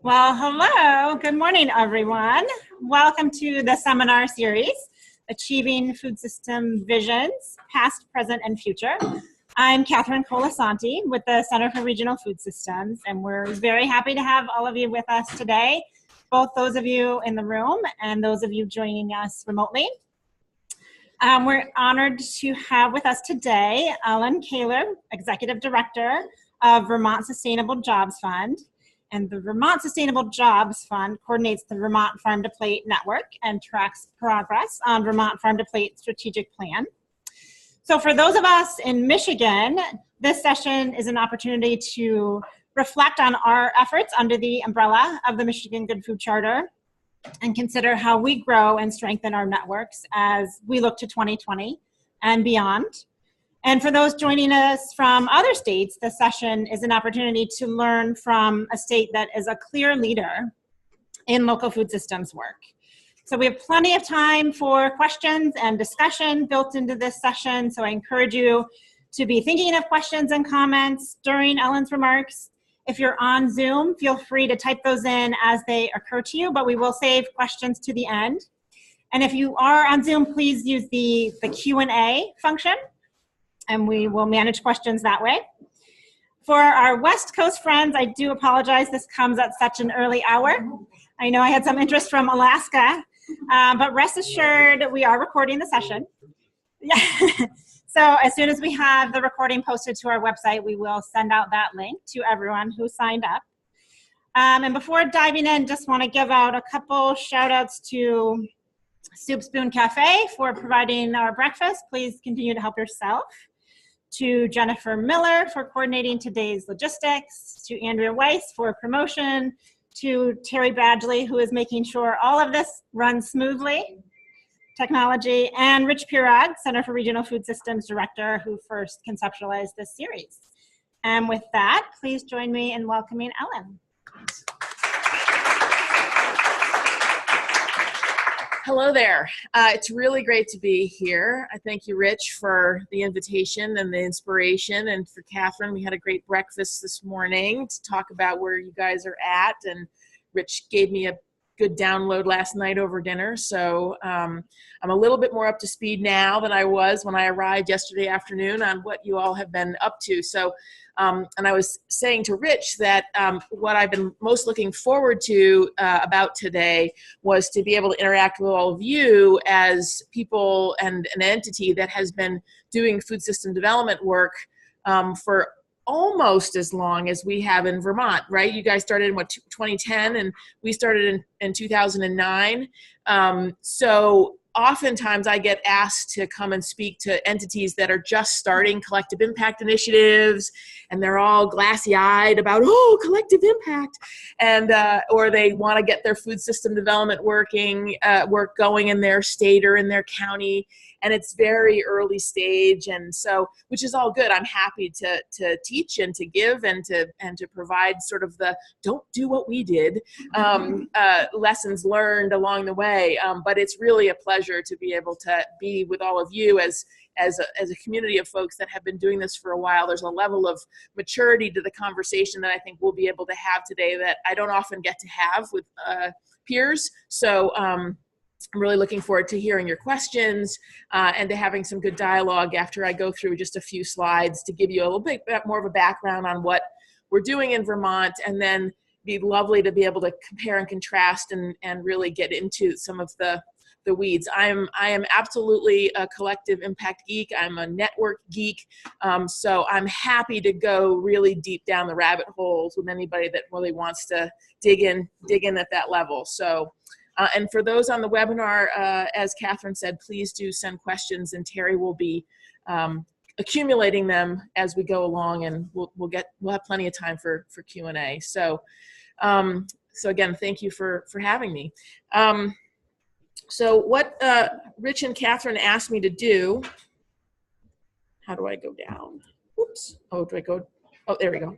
Well, hello. Good morning, everyone. Welcome to the seminar series, Achieving Food System Visions, Past, Present, and Future. I'm Catherine Colasanti with the Center for Regional Food Systems, and we're very happy to have all of you with us today, both those of you in the room and those of you joining us remotely. We're honored to have with us today Ellen Kahler, Executive Director of Vermont Sustainable Jobs Fund. And the Vermont Sustainable Jobs Fund coordinates the Vermont Farm to Plate Network and tracks progress on Vermont Farm to Plate strategic plan. So for those of us in Michigan, this session is an opportunity to reflect on our efforts under the umbrella of the Michigan Good Food Charter and consider how we grow and strengthen our networks as we look to 2020 and beyond. And for those joining us from other states, this session is an opportunity to learn from a state that is a clear leader in local food systems work. So we have plenty of time for questions and discussion built into this session. So I encourage you to be thinking of questions and comments during Ellen's remarks. If you're on Zoom, feel free to type those in as they occur to you, but we will save questions to the end. And if you are on Zoom, please use the Q&A function, and we will manage questions that way. For our West Coast friends, I do apologize. This comes at such an early hour. I know I had some interest from Alaska, but rest assured we are recording the session. So as soon as we have the recording posted to our website, we will send out that link to everyone who signed up. And before diving in, just want to give out a couple shout outs to Soup Spoon Cafe for providing our breakfast. Please continue to help yourself. To Jennifer Miller for coordinating today's logistics, to Andrea Weiss for promotion, to Terry Badgley, who is making sure all of this runs smoothly, technology, and Rich Pirag, Center for Regional Food Systems Director, who first conceptualized this series. And with that, please join me in welcoming Ellen. Hello there. It's really great to be here. I thank you, Rich, for the invitation and the inspiration. And for Catherine, we had a great breakfast this morning to talk about where you guys are at. And Rich gave me a good download last night over dinner. So I'm a little bit more up to speed now than I was when I arrived yesterday afternoon on what you all have been up to. So, and I was saying to Rich that what I've been most looking forward to about today was to be able to interact with all of you as people and an entity that has been doing food system development work for almost as long as we have in Vermont, right? You guys started in what, 2010, and we started in 2009. So oftentimes I get asked to come and speak to entities that are just starting collective impact initiatives, and they're all glassy-eyed about, oh, collective impact, and or they want to get their food system development work going in their state or in their county, and it's very early stage, and so, which is all good. I'm happy to teach and to give and to provide sort of the don't do what we did lessons learned along the way. But it's really a pleasure to be able to be with all of you as a community of folks that have been doing this for a while. There's a level of maturity to the conversation that I think we'll be able to have today that I don't often get to have with peers. So I'm really looking forward to hearing your questions and to having some good dialogue after I go through just a few slides to give you a little bit more of a background on what we're doing in Vermont, and then be lovely to be able to compare and contrast and really get into some of the weeds. I am absolutely a collective impact geek. I'm a network geek. So I'm happy to go really deep down the rabbit holes with anybody that really wants to dig in at that level. So. And for those on the webinar, as Catherine said, please do send questions, and Terry will be accumulating them as we go along, and we'll have plenty of time for Q&A. So again, thank you for having me. So what Rich and Catherine asked me to do how do I go down? Oops. Oh, do I go? Oh, there we go.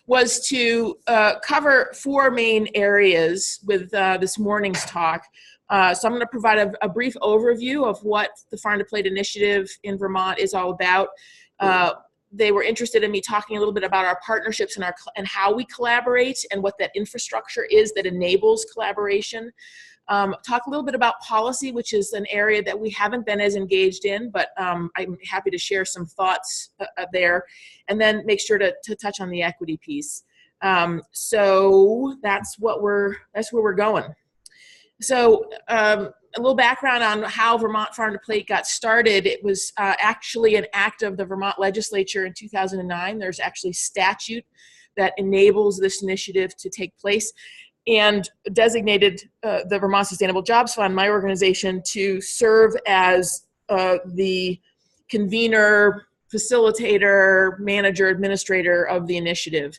Was to cover 4 main areas with this morning's talk. So I'm going to provide a brief overview of what the Farm to Plate initiative in Vermont is all about. They were interested in me talking a little bit about our partnerships and how we collaborate and what that infrastructure is that enables collaboration. Talk a little bit about policy, which is an area that we haven't been as engaged in, but I'm happy to share some thoughts there, and then make sure to touch on the equity piece. So that's where we're going. So a little background on how Vermont Farm to Plate got started. It was actually an act of the Vermont legislature in 2009. There's actually statute that enables this initiative to take place, and designated the Vermont Sustainable Jobs Fund, my organization, to serve as the convener, facilitator, manager, administrator of the initiative.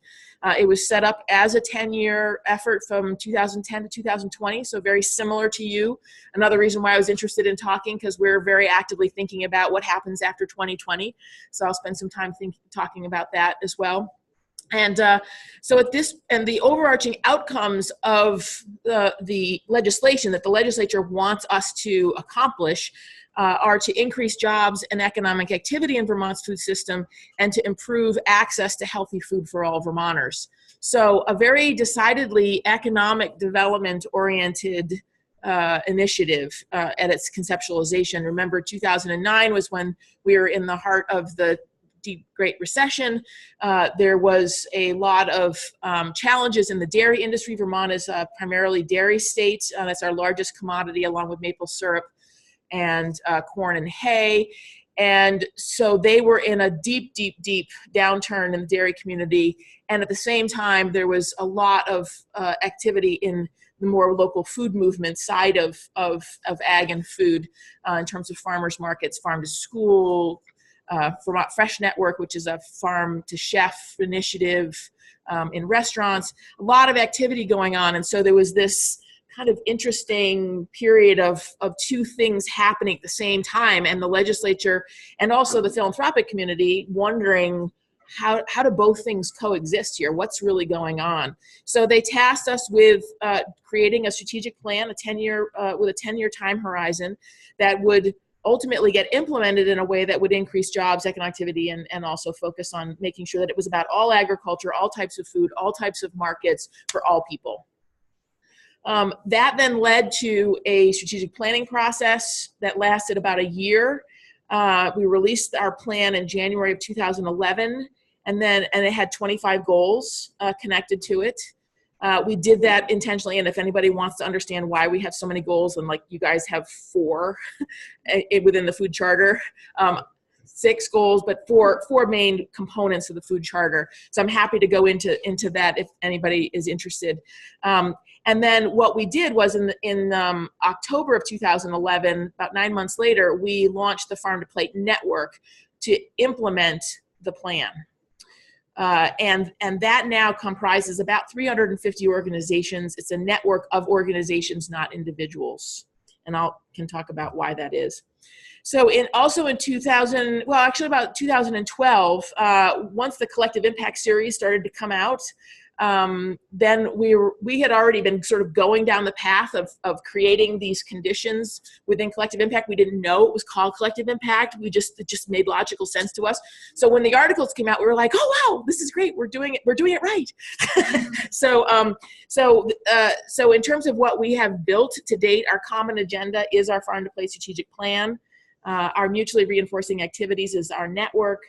It was set up as a 10-year effort from 2010 to 2020, so very similar to you. Another reason why I was interested in talking, because we're very actively thinking about what happens after 2020. So I'll spend some time talking about that as well. And so the overarching outcomes of the legislation that the legislature wants us to accomplish are to increase jobs and economic activity in Vermont's food system and to improve access to healthy food for all Vermonters. So a very decidedly economic development oriented initiative at its conceptualization. Remember, 2009 was when we were in the heart of the deep Great Recession. There was a lot of challenges in the dairy industry. Vermont is a primarily dairy state. That's our largest commodity, along with maple syrup and corn and hay. And so they were in a deep downturn in the dairy community. And at the same time, there was a lot of activity in the more local food movement side of ag and food in terms of farmers markets, farm to school, Vermont Fresh Network, which is a farm to chef initiative in restaurants, a lot of activity going on. And so there was this kind of interesting period of 2 things happening at the same time, and the legislature and also the philanthropic community wondering how do both things coexist here? What's really going on? So they tasked us with creating a strategic plan, with a 10-year time horizon that would ultimately get implemented in a way that would increase jobs, economic activity, and also focus on making sure that it was about all agriculture, all types of food, all types of markets for all people. That then led to a strategic planning process that lasted about a year. We released our plan in January of 2011, and it had 25 goals connected to it. We did that intentionally, and if anybody wants to understand why we have so many goals, and like you guys have 4 within the food charter, 6 goals, but four main components of the food charter. So I'm happy to go into that if anybody is interested. And then what we did was in October of 2011, about 9 months later, we launched the Farm to Plate Network to implement the plan. And that now comprises about 350 organizations. It's a network of organizations, not individuals. And can talk about why that is. So about 2012, once the Collective Impact series started to come out, then we had already been sort of going down the path of creating these conditions within Collective Impact. We didn't know it was called Collective Impact. It just made logical sense to us. So when the articles came out, we were like, oh wow, this is great. We're doing it right. So in terms of what we have built to date, our common agenda is our Farm to Plate strategic plan. Our mutually reinforcing activities is our network.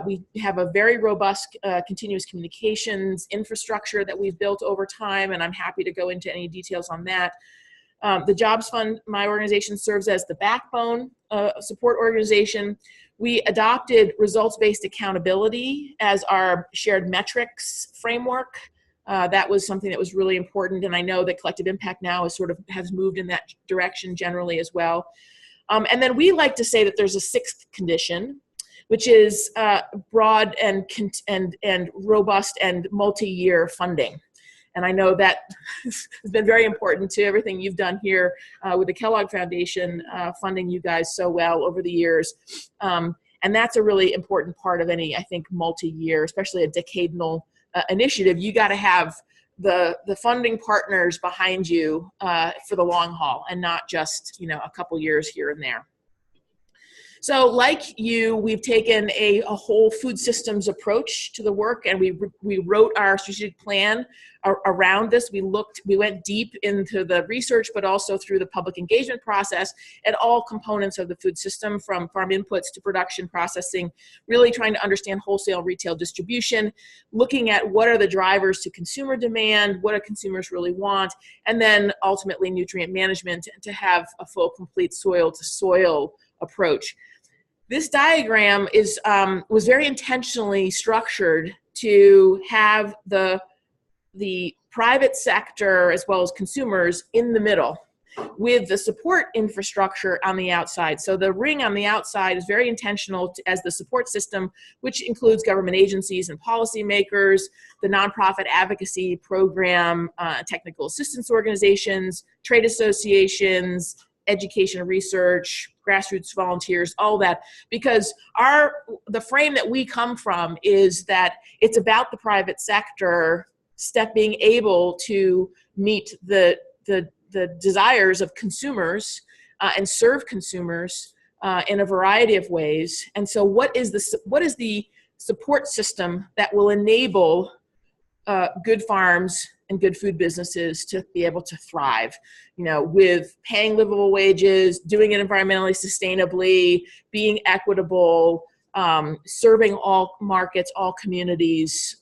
We have a very robust continuous communications infrastructure that we've built over time, and I'm happy to go into any details on that. The Jobs Fund, my organization, serves as the backbone support organization. We adopted results-based accountability as our shared metrics framework. That was something that was really important, and I know that Collective Impact now has moved in that direction generally as well. And then we like to say that there's a 6th condition, which is broad and robust and multi-year funding. And I know that has been very important to everything you've done here with the Kellogg Foundation, funding you guys so well over the years. And that's a really important part of any, I think, multi-year, especially a decadal initiative. You got to have the funding partners behind you for the long haul, and not just, a couple years here and there. So like you, we've taken a whole food systems approach to the work, and we wrote our strategic plan around this. We went deep into the research, but also through the public engagement process at all components of the food system, from farm inputs to production, processing, really trying to understand wholesale, retail, distribution, looking at what are the drivers to consumer demand, what do consumers really want, and then ultimately nutrient management to have a full, complete soil-to-soil approach. This diagram was very intentionally structured to have the private sector as well as consumers in the middle, with the support infrastructure on the outside. So the ring on the outside is very intentional as the support system, which includes government agencies and policymakers, the nonprofit advocacy program, technical assistance organizations, trade associations, education and research, grassroots volunteers, all that, because the frame that we come from is that it's about the private sector being able to meet the desires of consumers and serve consumers in a variety of ways. And so what is the support system that will enable good farms and good food businesses to be able to thrive, with paying livable wages, doing it environmentally sustainably, being equitable, serving all markets, all communities,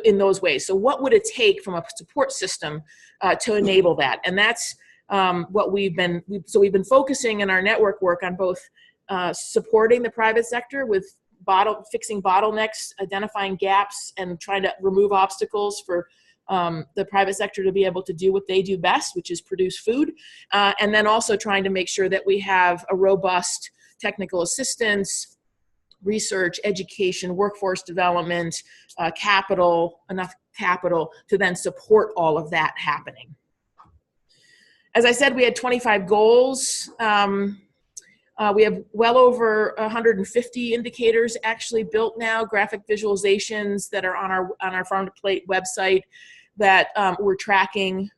in those ways. So what would it take from a support system to enable that? And that's what we've been focusing in our network work on, both supporting the private sector with fixing bottlenecks, identifying gaps, and trying to remove obstacles for the private sector to be able to do what they do best, which is produce food. And then also trying to make sure that we have a robust technical assistance, research, education, workforce development, enough capital to then support all of that happening. As I said, we had 25 goals. We have well over 150 indicators actually built now, graphic visualizations that are on our Farm to Plate website that we're tracking,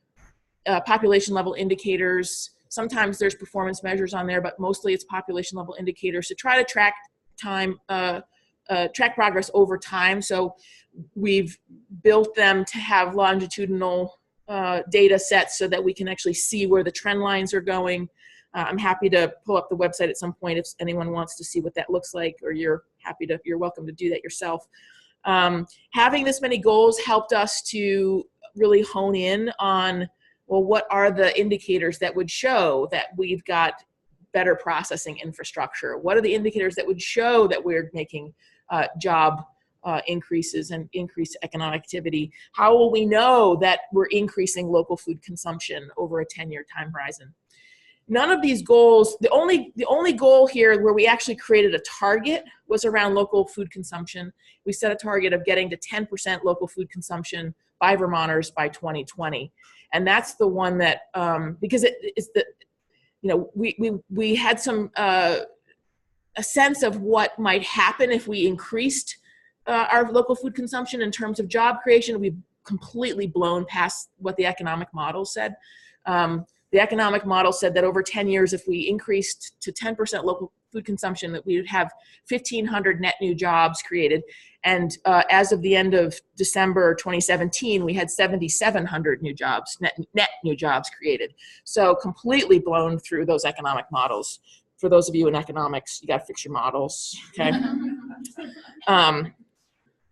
population level indicators. Sometimes there's performance measures on there, but mostly it's population level indicators to try to track track progress over time. So we've built them to have longitudinal data sets so that we can actually see where the trend lines are going. I'm happy to pull up the website at some point if anyone wants to see what that looks like, or you're welcome to do that yourself. Having this many goals helped us to really hone in on, well, what are the indicators that would show that we've got better processing infrastructure? What are the indicators that would show that we're making job increases and increased economic activity? How will we know that we're increasing local food consumption over a 10-year time horizon? None of these goals, the only goal here where we actually created a target was around local food consumption. We set a target of getting to 10% local food consumption by Vermonters by 2020. And that's the one that, because we had some, a sense of what might happen if we increased our local food consumption in terms of job creation. We've completely blown past what the economic model said. The economic model said that over 10 years, if we increased to 10% local food consumption, that we would have 1,500 net new jobs created. And as of the end of December 2017, we had 7,700 new jobs, net new jobs created. So completely blown through those economic models. For those of you in economics, you got to fix your models, okay?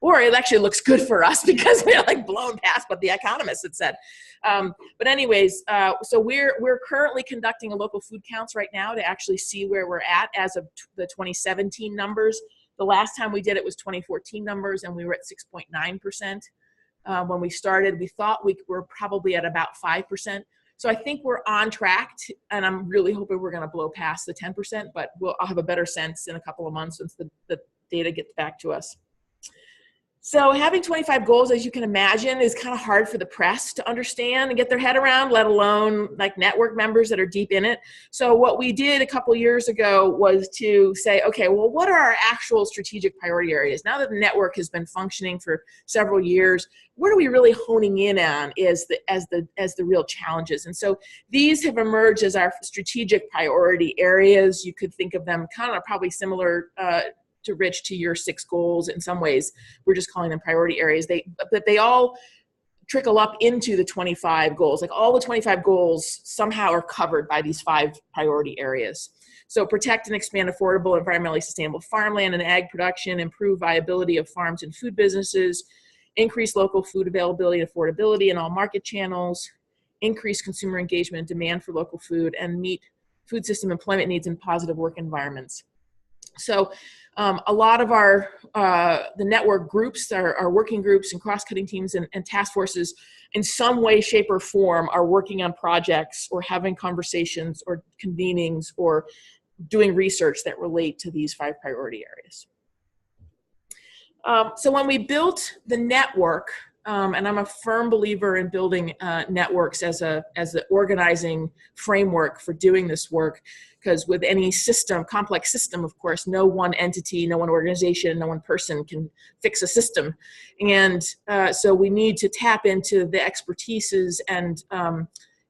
Or it actually looks good for us because we're like blown past what the economists had said. But anyways, so we're currently conducting a local food counts right now to actually see where we're at as of the 2017 numbers. The last time we did it was 2014 numbers, and we were at 6.9%. When we started, we thought we were probably at about 5%. So I think we're on track, and I'm really hoping we're going to blow past the 10%, but I'll have a better sense in a couple of months once the data gets back to us. So having 25 goals, as you can imagine, is kind of hard for the press to understand and get their head around, let alone like network members that are deep in it. So what we did a couple years ago was to say, okay, well, what are our actual strategic priority areas? Now that the network has been functioning for several years, what are we really honing in on as the real challenges? And so these have emerged as our strategic priority areas. You could think of them kind of probably similar to Rich, to your 6 goals. In some ways, we're just calling them priority areas. But they all trickle up into the 25 goals. Like all the 25 goals somehow are covered by these 5 priority areas. So protect and expand affordable, environmentally sustainable farmland and ag production, improve viability of farms and food businesses, increase local food availability and affordability in all market channels, increase consumer engagement and demand for local food, and meet food system employment needs in positive work environments. So a lot of our the network groups, our working groups and cross-cutting teams and task forces in some way, shape, or form are working on projects or having conversations or convenings or doing research that relate to these 5 priority areas. So when we built the network, and I'm a firm believer in building networks as the organizing framework for doing this work, because with any system, complex system, of course, no one entity, no one organization, no one person can fix a system. And so we need to tap into the expertises and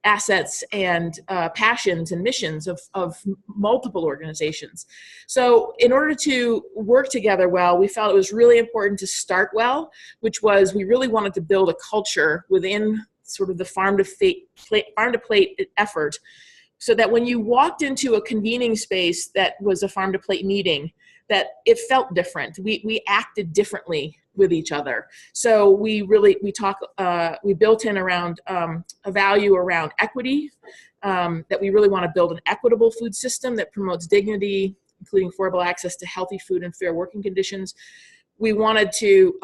assets and passions and missions of multiple organizations. So in order to work together well, we felt it was really important to start well, which was we really wanted to build a culture within sort of the farm to plate effort, so that when you walked into a convening space that was a farm to plate meeting, that it felt different. We acted differently with each other. So we built in around a value around equity, that we really want to build an equitable food system that promotes dignity, including affordable access to healthy food and fair working conditions. We wanted to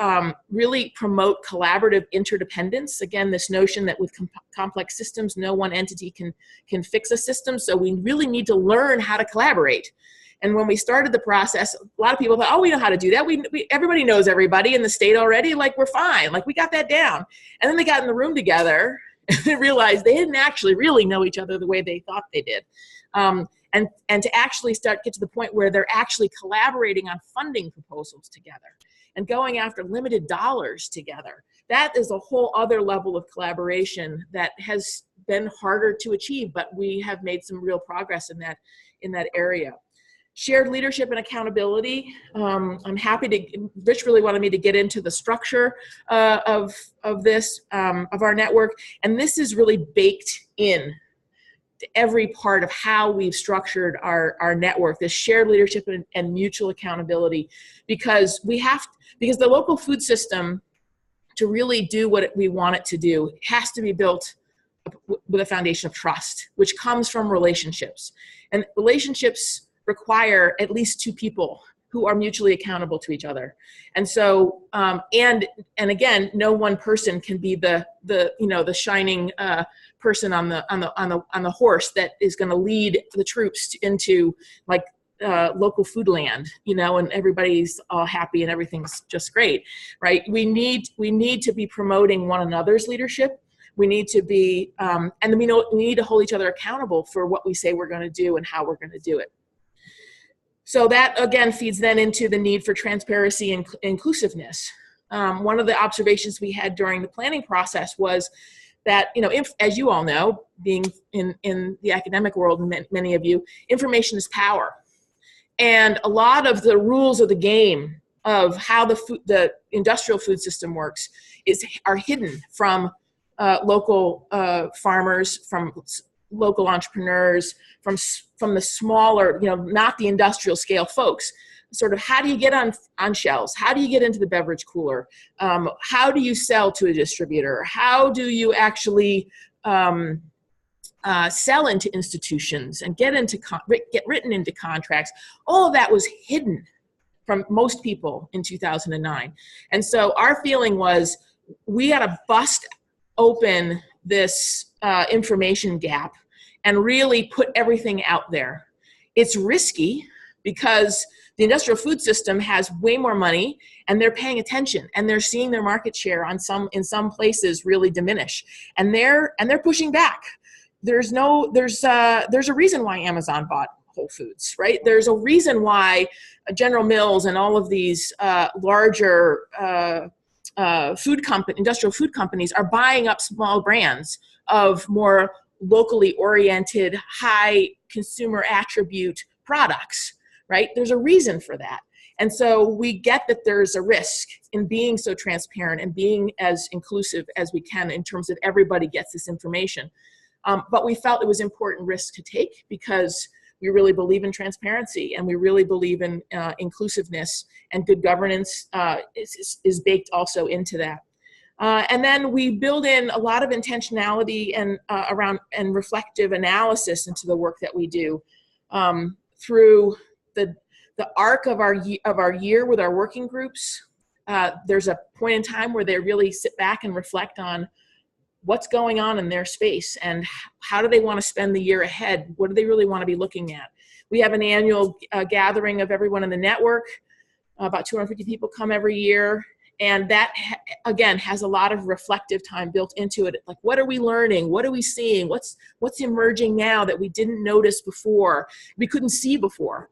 really promote collaborative interdependence. Again, this notion that with complex systems, no one entity can fix a system. So we really need to learn how to collaborate. And when we started the process, a lot of people thought, oh, we know how to do that. Everybody knows everybody in the state already. Like, we're fine. Like, we got that down. And then they got in the room together and they realized they didn't actually really know each other the way they thought they did. And to actually get to the point where they're actually collaborating on funding proposals together and going after limited dollars together. That is a whole other level of collaboration that has been harder to achieve, but we have made some real progress in that area. Shared leadership and accountability. I'm happy to, Rich really wanted me to get into the structure of our network, and this is really baked in to every part of how we've structured our network, this shared leadership and mutual accountability, because the local food system, to really do what we want it to do, has to be built with a foundation of trust, which comes from relationships. And relationships require at least 2 people who are mutually accountable to each other. And so, and again, no one person can be the shining person on the horse that is going to lead the troops into like local food land, and everybody's all happy and everything's just great, right? We need to be promoting one another's leadership. We need to be, and we need to hold each other accountable for what we say we're going to do and how we're going to do it. So that, again, feeds then into the need for transparency and inclusiveness. One of the observations we had during the planning process was that, as you all know, being in the academic world, many of you, information is power. And a lot of the rules of the game of how the industrial food system works are hidden from local farmers, from local entrepreneurs, from the smaller, not the industrial scale folks. Sort of, how do you get on shelves? How do you get into the beverage cooler? How do you sell to a distributor? How do you actually sell into institutions and get written into contracts? All of that was hidden from most people in 2009. And so our feeling was, we got to bust open this information gap and really put everything out there. It's risky because the industrial food system has way more money, and they're paying attention, and they're seeing their market share in some places really diminish, and they're pushing back. There's a reason why Amazon bought Whole Foods, right? There's a reason why General Mills and all of these larger industrial food companies are buying up small brands of more locally oriented, high consumer attribute products, right? There's a reason for that. And so we get that there's a risk in being so transparent and being as inclusive as we can in terms of everybody gets this information. But we felt it was important risk to take because we really believe in transparency, and we really believe in inclusiveness, and good governance is baked also into that. And then we build in a lot of intentionality and around and reflective analysis into the work that we do through the arc of our year with our working groups. There's a point in time where they really sit back and reflect on what's going on in their space and how do they want to spend the year ahead? What do they really want to be looking at? We have an annual gathering of everyone in the network. About 250 people come every year. And that, again, has a lot of reflective time built into it. Like, what are we learning? What are we seeing? What's emerging now that we didn't notice before, we couldn't see before?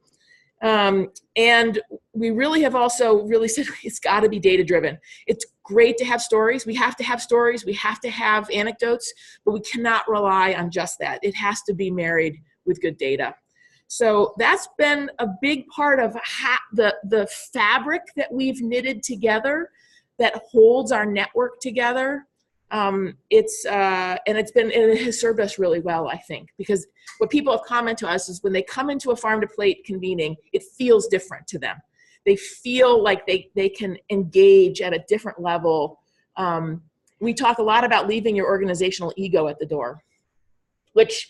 And we really have also really said it's got to be data driven. It's great to have stories. We have to have stories. We have to have anecdotes, but we cannot rely on just that. It has to be married with good data. So that's been a big part of the fabric that we've knitted together that holds our network together. It has served us really well, I think, because what people have commented to us is when they come into a farm to plate convening, it feels different to them. They feel like they can engage at a different level. We talk a lot about leaving your organizational ego at the door, which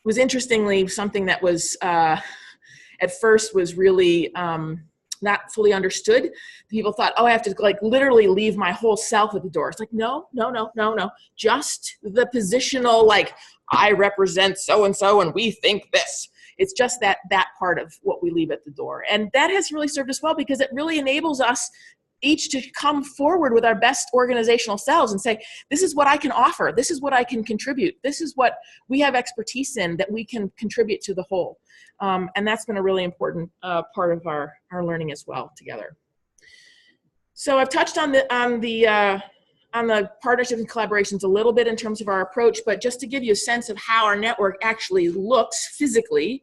was interestingly something that was at first was really not fully understood. People thought, oh, I have to like literally leave my whole self at the door. It's like, no. Just the positional, like, I represent so-and-so and we think this. It's just that part of what we leave at the door. And that has really served us well because it really enables us each to come forward with our best organizational selves and say, this is what I can offer. This is what I can contribute. This is what we have expertise in that we can contribute to the whole. And that's been a really important part of our learning as well together. So I've touched on the partnerships and collaborations a little bit in terms of our approach, but just to give you a sense of how our network actually looks physically,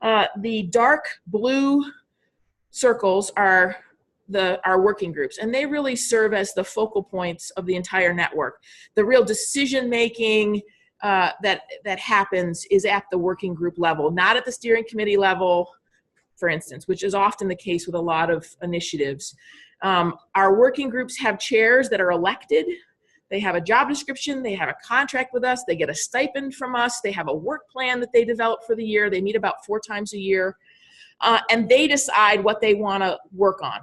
the dark blue circles are our working groups, and they really serve as the focal points of the entire network. The real decision making that happens is at the working group level, not at the steering committee level, for instance, which is often the case with a lot of initiatives. Our working groups have chairs that are elected. They have a job description, they have a contract with us, they get a stipend from us, they have a work plan that they develop for the year, they meet about 4 times a year, and they decide what they want to work on.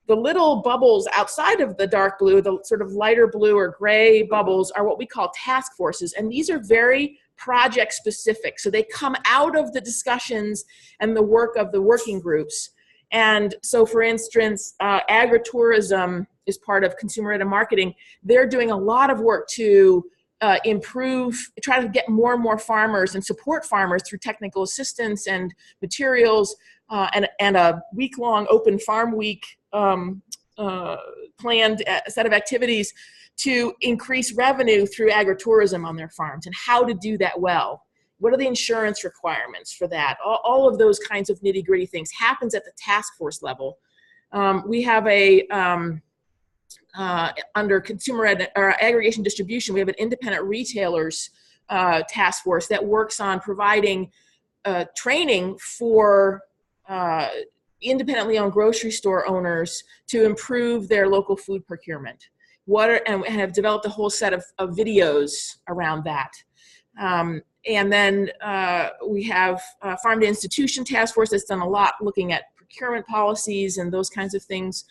The little bubbles outside of the dark blue, the sort of lighter blue or gray bubbles, are what we call task forces, and these are very project specific. So they come out of the discussions and the work of the working groups. And so, for instance, agritourism is part of consumer and marketing. They're doing a lot of work to try to get more and more farmers and support farmers through technical assistance and materials and a week-long open farm week planned set of activities to increase revenue through agritourism on their farms and how to do that well. What are the insurance requirements for that? All of those kinds of nitty-gritty things happens at the task force level. We have under consumer or aggregation distribution, we have an independent retailers task force that works on providing training for independently owned grocery store owners to improve their local food procurement. And have developed a whole set of videos around that. And then we have a farm to institution task force that's done a lot looking at procurement policies and those kinds of things.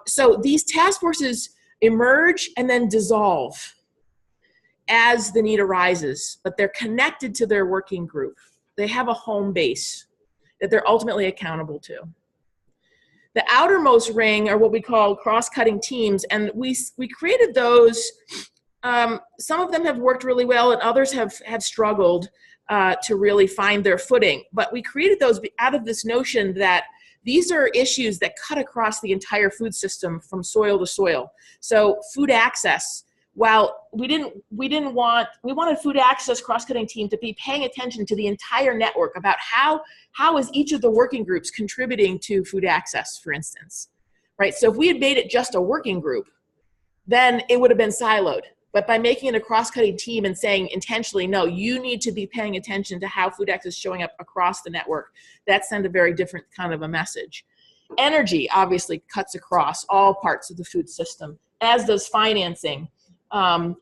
So these task forces emerge and then dissolve as the need arises, but they're connected to their working group. They have a home base. that they're ultimately accountable to. The outermost ring are what we call cross-cutting teams, and we created those. Some of them have worked really well, and others have struggled to really find their footing. But we created those out of this notion that these are issues that cut across the entire food system from soil to soil. So food access, while we wanted food access cross-cutting team to be paying attention to the entire network about how is each of the working groups contributing to food access, for instance, right? So if we had made it just a working group, then it would have been siloed. But by making it a cross-cutting team and saying intentionally, no, you need to be paying attention to how food access is showing up across the network, that sent a very different kind of a message. Energy obviously cuts across all parts of the food system, as does financing,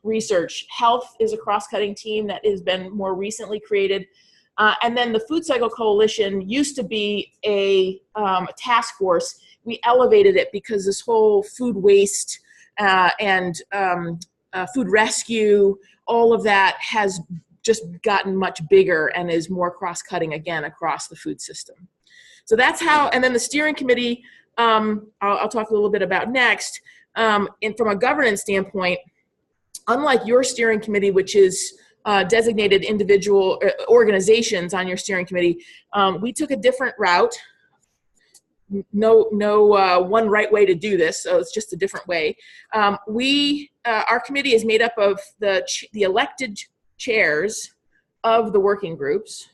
research. Health is a cross-cutting team that has been more recently created. And then the Food Cycle Coalition used to be a task force. We elevated it because this whole food waste and food rescue, all of that has just gotten much bigger and is more cross-cutting again across the food system. So that's how, and then the steering committee, I'll talk a little bit about next. And from a governance standpoint, unlike your steering committee, which is designated individual organizations on your steering committee, we took a different route. No one right way to do this, so it's just a different way. Our committee is made up of the elected chairs of the working groups,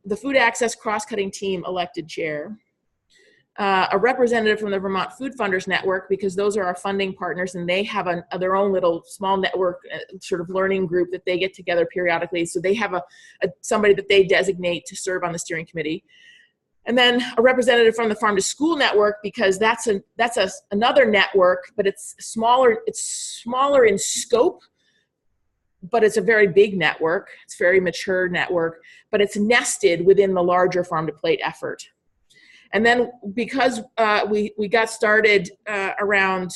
the Food Access Cross-Cutting Team elected chair, a representative from the Vermont Food Funders Network, because those are our funding partners, and they have their own little small network, sort of learning group that they get together periodically. So they have somebody that they designate to serve on the steering committee. And then a representative from the Farm to School Network, because that's another network, but it's smaller in scope, but it's a very big network. It's a very mature network, but it's nested within the larger Farm to Plate effort. And then because we got started around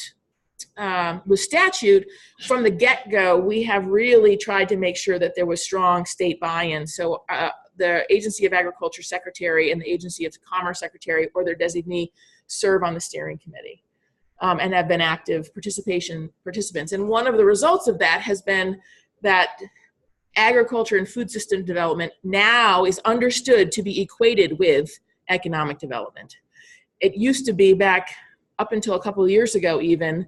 with statute, from the get-go, we have really tried to make sure that there was strong state buy-in. So the Agency of Agriculture Secretary and the Agency of Commerce Secretary or their designee serve on the steering committee and have been active participants. And one of the results of that has been that agriculture and food system development now is understood to be equated with economic development. It used to be back up until a couple of years ago even,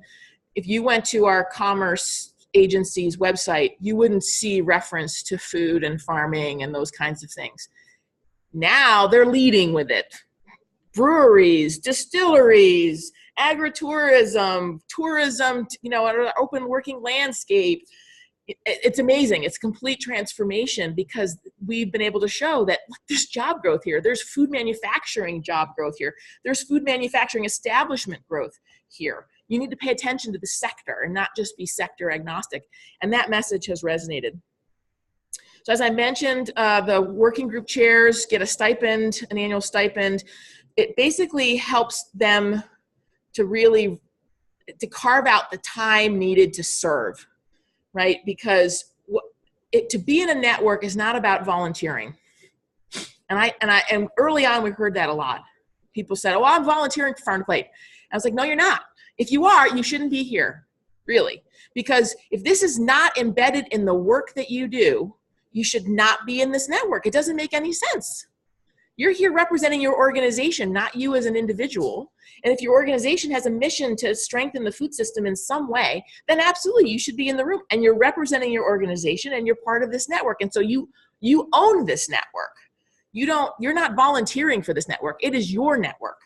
if you went to our commerce agency's website, you wouldn't see reference to food and farming and those kinds of things. Now they're leading with it. Breweries, distilleries, agritourism, tourism, an open working landscape. It's amazing. It's complete transformation because we've been able to show that look, there's job growth here. There's food manufacturing job growth here. There's food manufacturing establishment growth here. You need to pay attention to the sector and not just be sector agnostic. And that message has resonated. So as I mentioned, the working group chairs get a stipend, an annual stipend. It basically helps them to carve out the time needed to serve, right? Because to be in a network is not about volunteering. And early on we heard that a lot. People said, "Oh, I'm volunteering for Farm to Plate." I was like, "No, you're not. If you are, you shouldn't be here, really. Because if this is not embedded in the work that you do, you should not be in this network. It doesn't make any sense. You're here representing your organization, not you as an individual. And if your organization has a mission to strengthen the food system in some way, then absolutely you should be in the room. And you're representing your organization and you're part of this network. And so you own this network. You're not volunteering for this network. It is your network."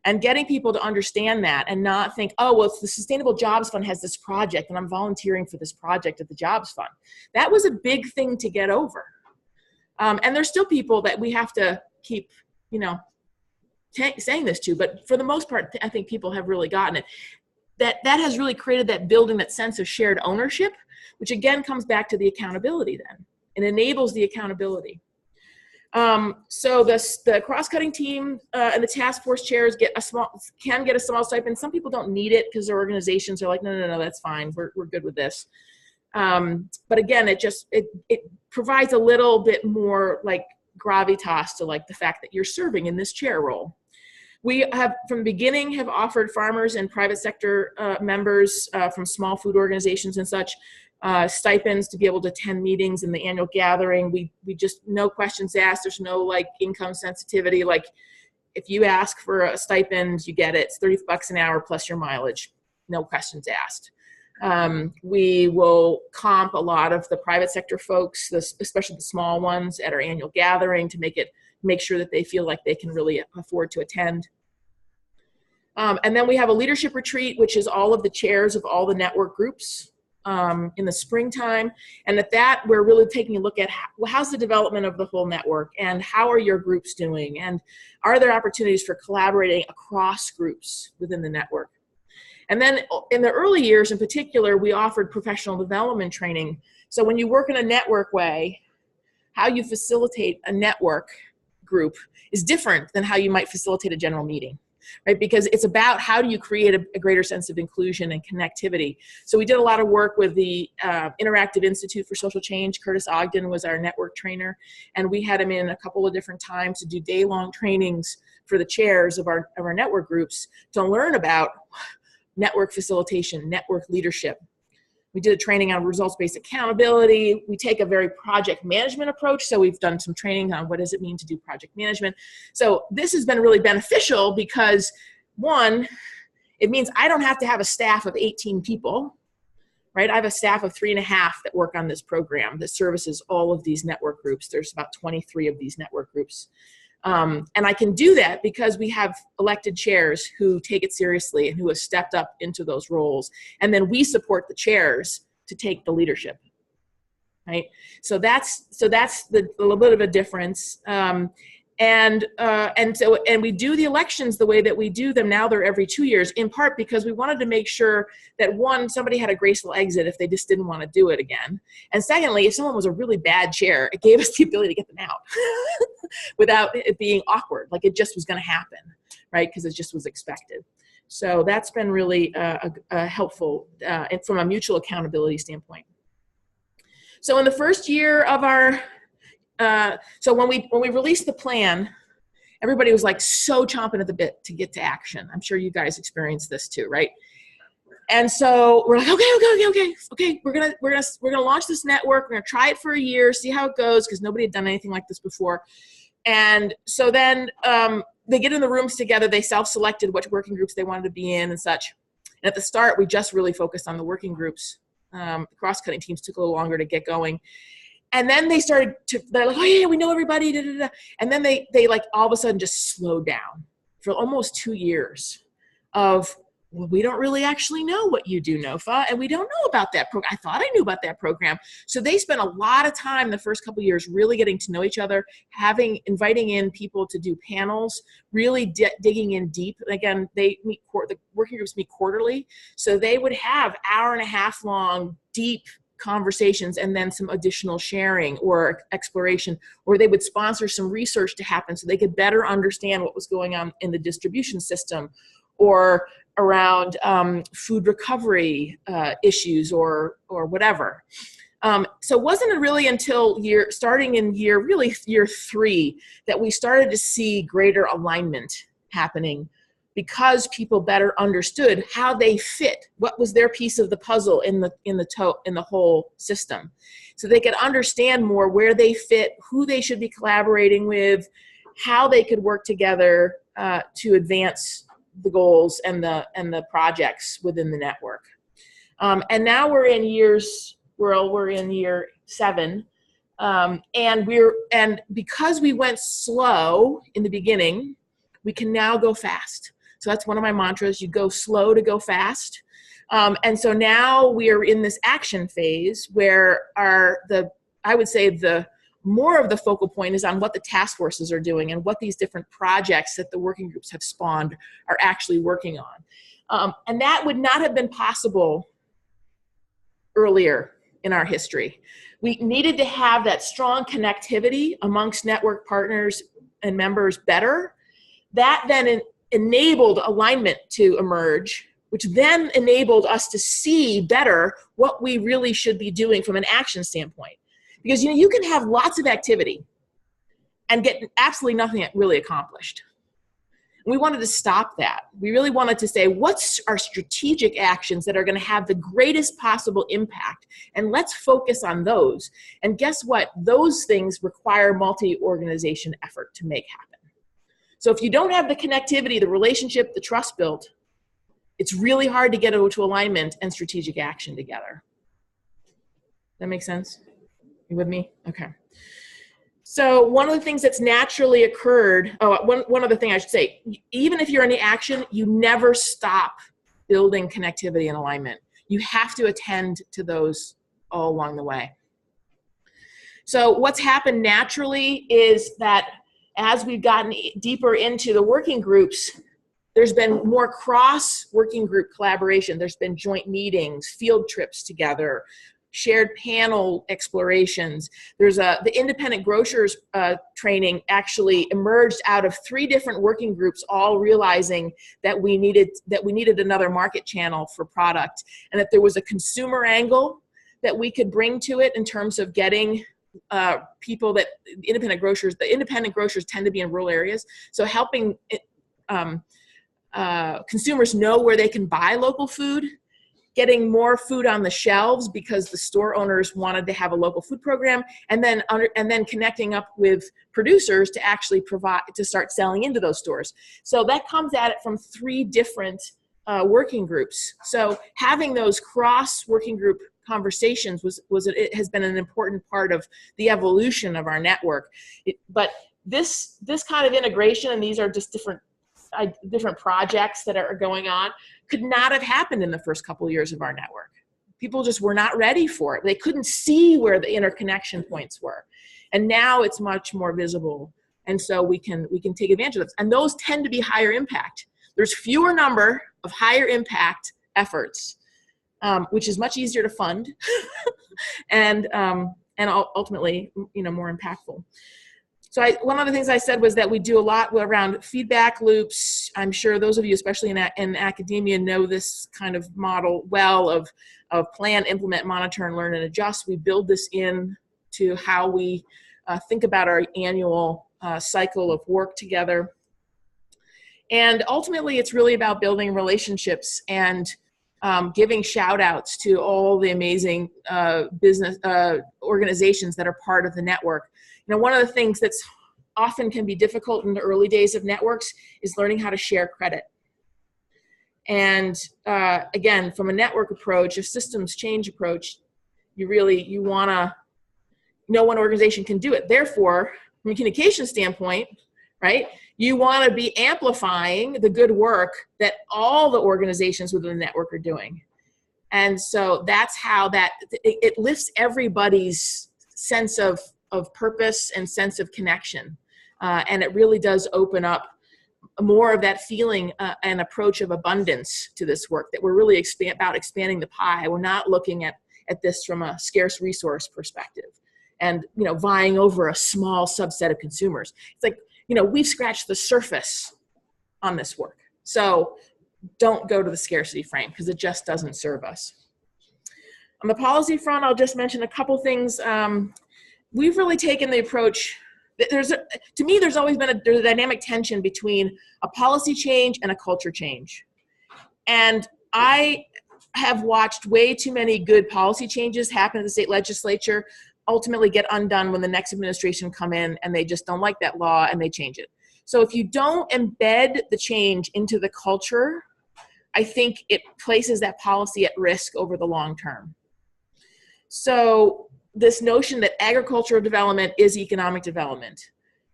And getting people to understand that and not think, "Oh, well, the Sustainable Jobs Fund has this project and I'm volunteering for this project at the Jobs Fund." That was a big thing to get over. And there's still people that we have to keep, saying this to, but for the most part, I think people have really gotten it. That has really created that building, that sense of shared ownership, which again comes back to the accountability then. It enables the accountability. So the cross-cutting team and the task force chairs can get a small stipend. Some people don't need it because their organizations are like, no, that's fine. We're good with this. But again, it provides a little bit more like gravitas to like the fact that you're serving in this chair role. We have, from the beginning, have offered farmers and private sector members from small food organizations and such stipends to be able to attend meetings in the annual gathering. We just, no questions asked. There's no like income sensitivity. Like if you ask for a stipend, you get it. It's $30 an hour plus your mileage. No questions asked. We will comp a lot of the private sector folks, especially the small ones, at our annual gathering to make sure that they feel like they can really afford to attend. And then we have a leadership retreat, which is all of the chairs of all the network groups in the springtime. And at that, we're really taking a look at how's the development of the whole network, and how are your groups doing, and are there opportunities for collaborating across groups within the network. And then in the early years in particular, we offered professional development training. So when you work in a network way, how you facilitate a network group is different than how you might facilitate a general meeting, right? Because it's about how do you create a greater sense of inclusion and connectivity. So we did a lot of work with the Interactive Institute for Social Change. Curtis Ogden was our network trainer, and we had him in a couple of different times to do day-long trainings for the chairs of our network groups to learn about network facilitation, network leadership. We did a training on results-based accountability. We take a very project management approach. So we've done some training on what does it mean to do project management. So this has been really beneficial because, one, it means I don't have to have a staff of 18 people, right? I have a staff of 3.5 that work on this program that services all of these network groups. There's about 23 of these network groups. And I can do that because we have elected chairs who take it seriously and who have stepped up into those roles. And then we support the chairs to take the leadership, right? So that's a little bit of a difference. And we do the elections the way that we do them now. They're every 2 years, in part because we wanted to make sure that, one, somebody had a graceful exit if they just didn't want to do it again. And secondly, if someone was a really bad chair, it gave us the ability to get them out without it being awkward, like it just was going to happen, right? Because it just was expected. So that's been really helpful and from a mutual accountability standpoint. So in the first year of our so when we released the plan, everybody was like so chomping at the bit to get to action. I'm sure you guys experienced this too, right? And so we're like, okay, we're gonna launch this network. We're gonna try it for a year, see how it goes, because nobody had done anything like this before. And so then they get in the rooms together. They self-selected which working groups they wanted to be in and such. And at the start, we just really focused on the working groups. The cross-cutting teams took a little longer to get going. And then they started they're like, oh yeah, we know everybody, da, da, da. And then they like all of a sudden just slowed down for almost 2 years of, well, we don't really actually know what you do, NOFA, and we don't know about that program. I thought I knew about that program. So they spent a lot of time the first couple of years really getting to know each other, inviting in people to do panels, really digging in deep. Again, the working groups meet quarterly. So they would have 1.5 hour long, deep conversations and then some additional sharing or exploration, or they would sponsor some research to happen so they could better understand what was going on in the distribution system or around food recovery issues or whatever. So it wasn't really until starting in year 3 that we started to see greater alignment happening, because people better understood how they fit, what was their piece of the puzzle in the whole system. So they could understand more where they fit, who they should be collaborating with, how they could work together to advance the goals and the projects within the network. And now we're in year 7. And because we went slow in the beginning, we can now go fast. So that's one of my mantras. You go slow to go fast. And so now we are in this action phase where I would say the more of the focal point is on what the task forces are doing and what these different projects that the working groups have spawned are actually working on. And that would not have been possible earlier in our history. We needed to have that strong connectivity amongst network partners and members better. That then enabled alignment to emerge, which then enabled us to see better what we really should be doing from an action standpoint. Because you can have lots of activity and get absolutely nothing really accomplished. We wanted to stop that. We really wanted to say, what's our strategic actions that are going to have the greatest possible impact? And let's focus on those. And guess what? Those things require multi-organization effort to make happen. So if you don't have the connectivity, the relationship, the trust built, it's really hard to get to alignment and strategic action together. That make sense? You with me? Okay. So one of the things that's naturally occurred, one other thing I should say, even if you're in the action, you never stop building connectivity and alignment. You have to attend to those all along the way. So what's happened naturally is that as we've gotten deeper into the working groups, there's been more cross-working group collaboration. There's been joint meetings, field trips together, shared panel explorations. There's the independent grocers training actually emerged out of 3 different working groups, all realizing that we needed another market channel for product, and that there was a consumer angle that we could bring to it in terms of getting people that the independent grocers tend to be in rural areas, so helping consumers know where they can buy local food, getting more food on the shelves because the store owners wanted to have a local food program, and then connecting up with producers to actually start selling into those stores. So that comes at it from 3 different working groups. So having those cross working group conversations it has been an important part of the evolution of our network. But this kind of integration, and these are just different projects that are going on, could not have happened in the first couple of years of our network. People just were not ready for it. They couldn't see where the interconnection points were. And now it's much more visible. And so we can take advantage of this. And those tend to be higher impact. There's fewer number of higher impact efforts, which is much easier to fund and ultimately, more impactful. So one of the things I said was that we do a lot around feedback loops. I'm sure those of you, especially in academia, know this kind of model well of plan, implement, monitor, and learn and adjust. We build this in to how we think about our annual cycle of work together. And ultimately, it's really about building relationships and giving shout outs to all the amazing business organizations that are part of the network. One of the things that's often can be difficult in the early days of networks is learning how to share credit. And again, from a network approach, a systems change approach, you want to know one organization can do it. Therefore, from a communication standpoint, right, you want to be amplifying the good work that all the organizations within the network are doing. And so that's how it lifts everybody's sense of purpose and sense of connection. And it really does open up more of that feeling and approach of abundance to this work, that we're really about expanding the pie. We're not looking at this from a scarce resource perspective and, vying over a small subset of consumers. It's like, we've scratched the surface on this work. So don't go to the scarcity frame because it just doesn't serve us. On the policy front, I'll just mention a couple things. We've really taken the approach that to me, there's always been a dynamic tension between a policy change and a culture change. And I have watched way too many good policy changes happen in the state legislature, ultimately get undone when the next administration come in and they just don't like that law and they change it. So if you don't embed the change into the culture, I think it places that policy at risk over the long term. So this notion that agricultural development is economic development,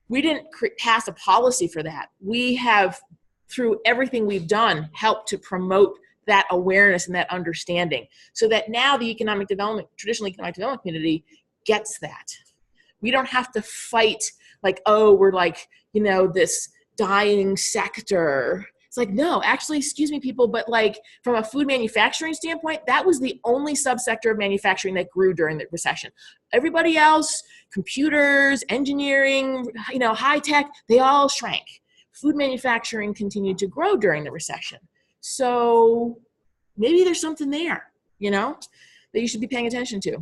we didn't pass a policy for that. We have, through everything we've done, helped to promote that awareness and that understanding so that now the traditional economic development community gets that. We don't have to fight like, oh, we're like, this dying sector. It's like, no, actually, excuse me, people, but like from a food manufacturing standpoint, that was the only subsector of manufacturing that grew during the recession. Everybody else, computers, engineering, high tech, they all shrank. Food manufacturing continued to grow during the recession. So maybe there's something there, that you should be paying attention to.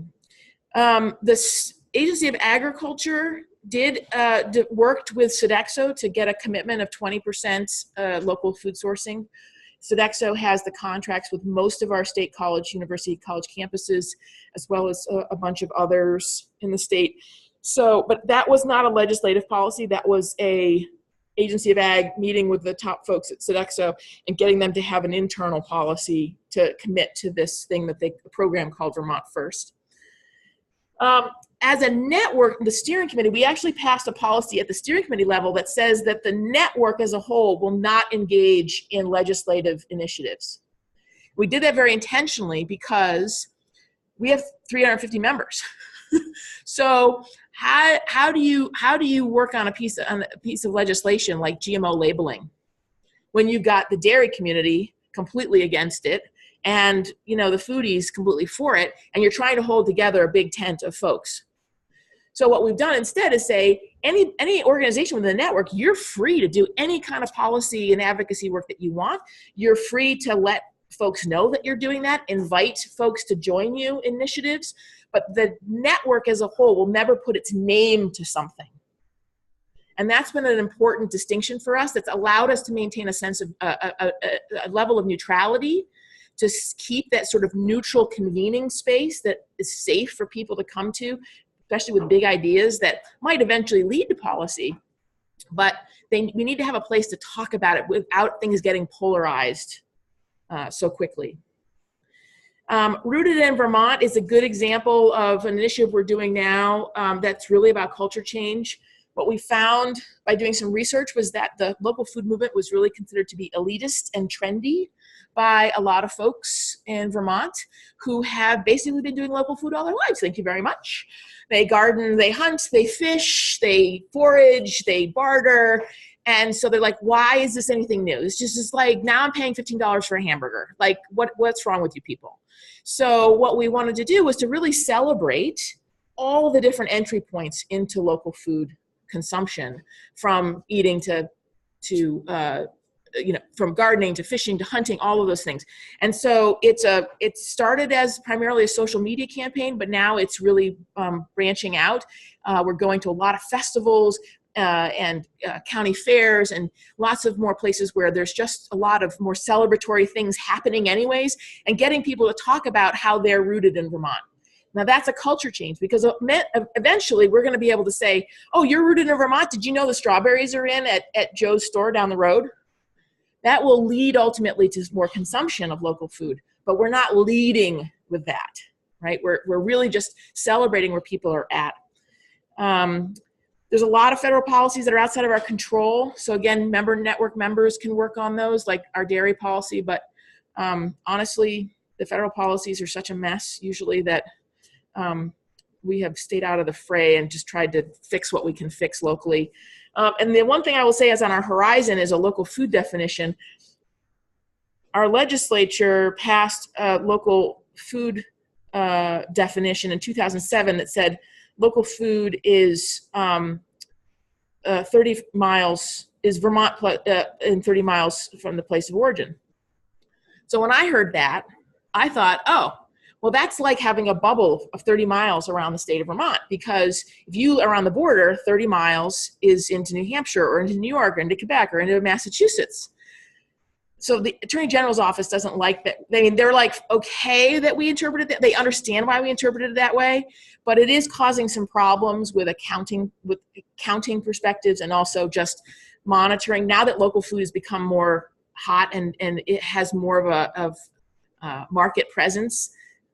The Agency of Agriculture worked with Sodexo to get a commitment of 20% local food sourcing. Sodexo has the contracts with most of our state college, university, college campuses, as well as a bunch of others in the state. So, but that was not a legislative policy. That was a Agency of Ag meeting with the top folks at Sodexo and getting them to have an internal policy to commit to this thing that a program called Vermont First. As a network, the steering committee, we actually passed a policy at the steering committee level that says that the network as a whole will not engage in legislative initiatives. We did that very intentionally because we have 350 members. So how do you work on a piece of legislation like GMO labeling when you've got the dairy community completely against it and the foodies completely for it, and you're trying to hold together a big tent of folks? So what we've done instead is say any organization within the network, you're free to do any kind of policy and advocacy work that you want. You're free to let folks know that you're doing that, invite folks to join you in initiatives, but the network as a whole will never put its name to something. And that's been an important distinction for us. That's allowed us to maintain a sense of a level of neutrality, to keep that sort of neutral convening space that is safe for people to come to, especially with big ideas that might eventually lead to policy. But we need to have a place to talk about it without things getting polarized so quickly. Rooted in Vermont is a good example of an initiative we're doing now that's really about culture change. What we found by doing some research was that the local food movement was really considered to be elitist and trendy by a lot of folks in Vermont who have basically been doing local food all their lives. Thank you very much. They garden, they hunt, they fish, they forage, they barter. And so they're like, why is this anything new? It's just like, now I'm paying $15 for a hamburger. Like, what's wrong with you people? So what we wanted to do was to really celebrate all the different entry points into local food consumption, from eating to from gardening to fishing to hunting, all of those things. And so it started as primarily a social media campaign, but now it's really branching out. We're going to a lot of festivals and county fairs and lots of more places where there's just a lot of more celebratory things happening anyways, and getting people to talk about how they're rooted in Vermont. Now that's a culture change, because eventually we're going to be able to say, oh, you're rooted in Vermont. Did you know the strawberries are in at Joe's store down the road? That will lead ultimately to more consumption of local food, but we're not leading with that, right? We're really just celebrating where people are at. There's a lot of federal policies that are outside of our control. So again, network members can work on those, like our dairy policy, but honestly, the federal policies are such a mess usually that we have stayed out of the fray and just tried to fix what we can fix locally. And the one thing I will say is on our horizon is a local food definition. Our legislature passed a local food definition in 2007 that said local food is 30 miles, is Vermont in 30 miles from the place of origin. So when I heard that, I thought, oh, well, that's like having a bubble of 30 miles around the state of Vermont, because if you are on the border, 30 miles is into New Hampshire or into New York or into Quebec or into Massachusetts. So the Attorney General's office doesn't like that. I mean, they're like, okay that we interpreted that. They understand why we interpreted it that way, but it is causing some problems with accounting perspectives, and also just monitoring. Now that local food has become more hot and it has more of a market presence,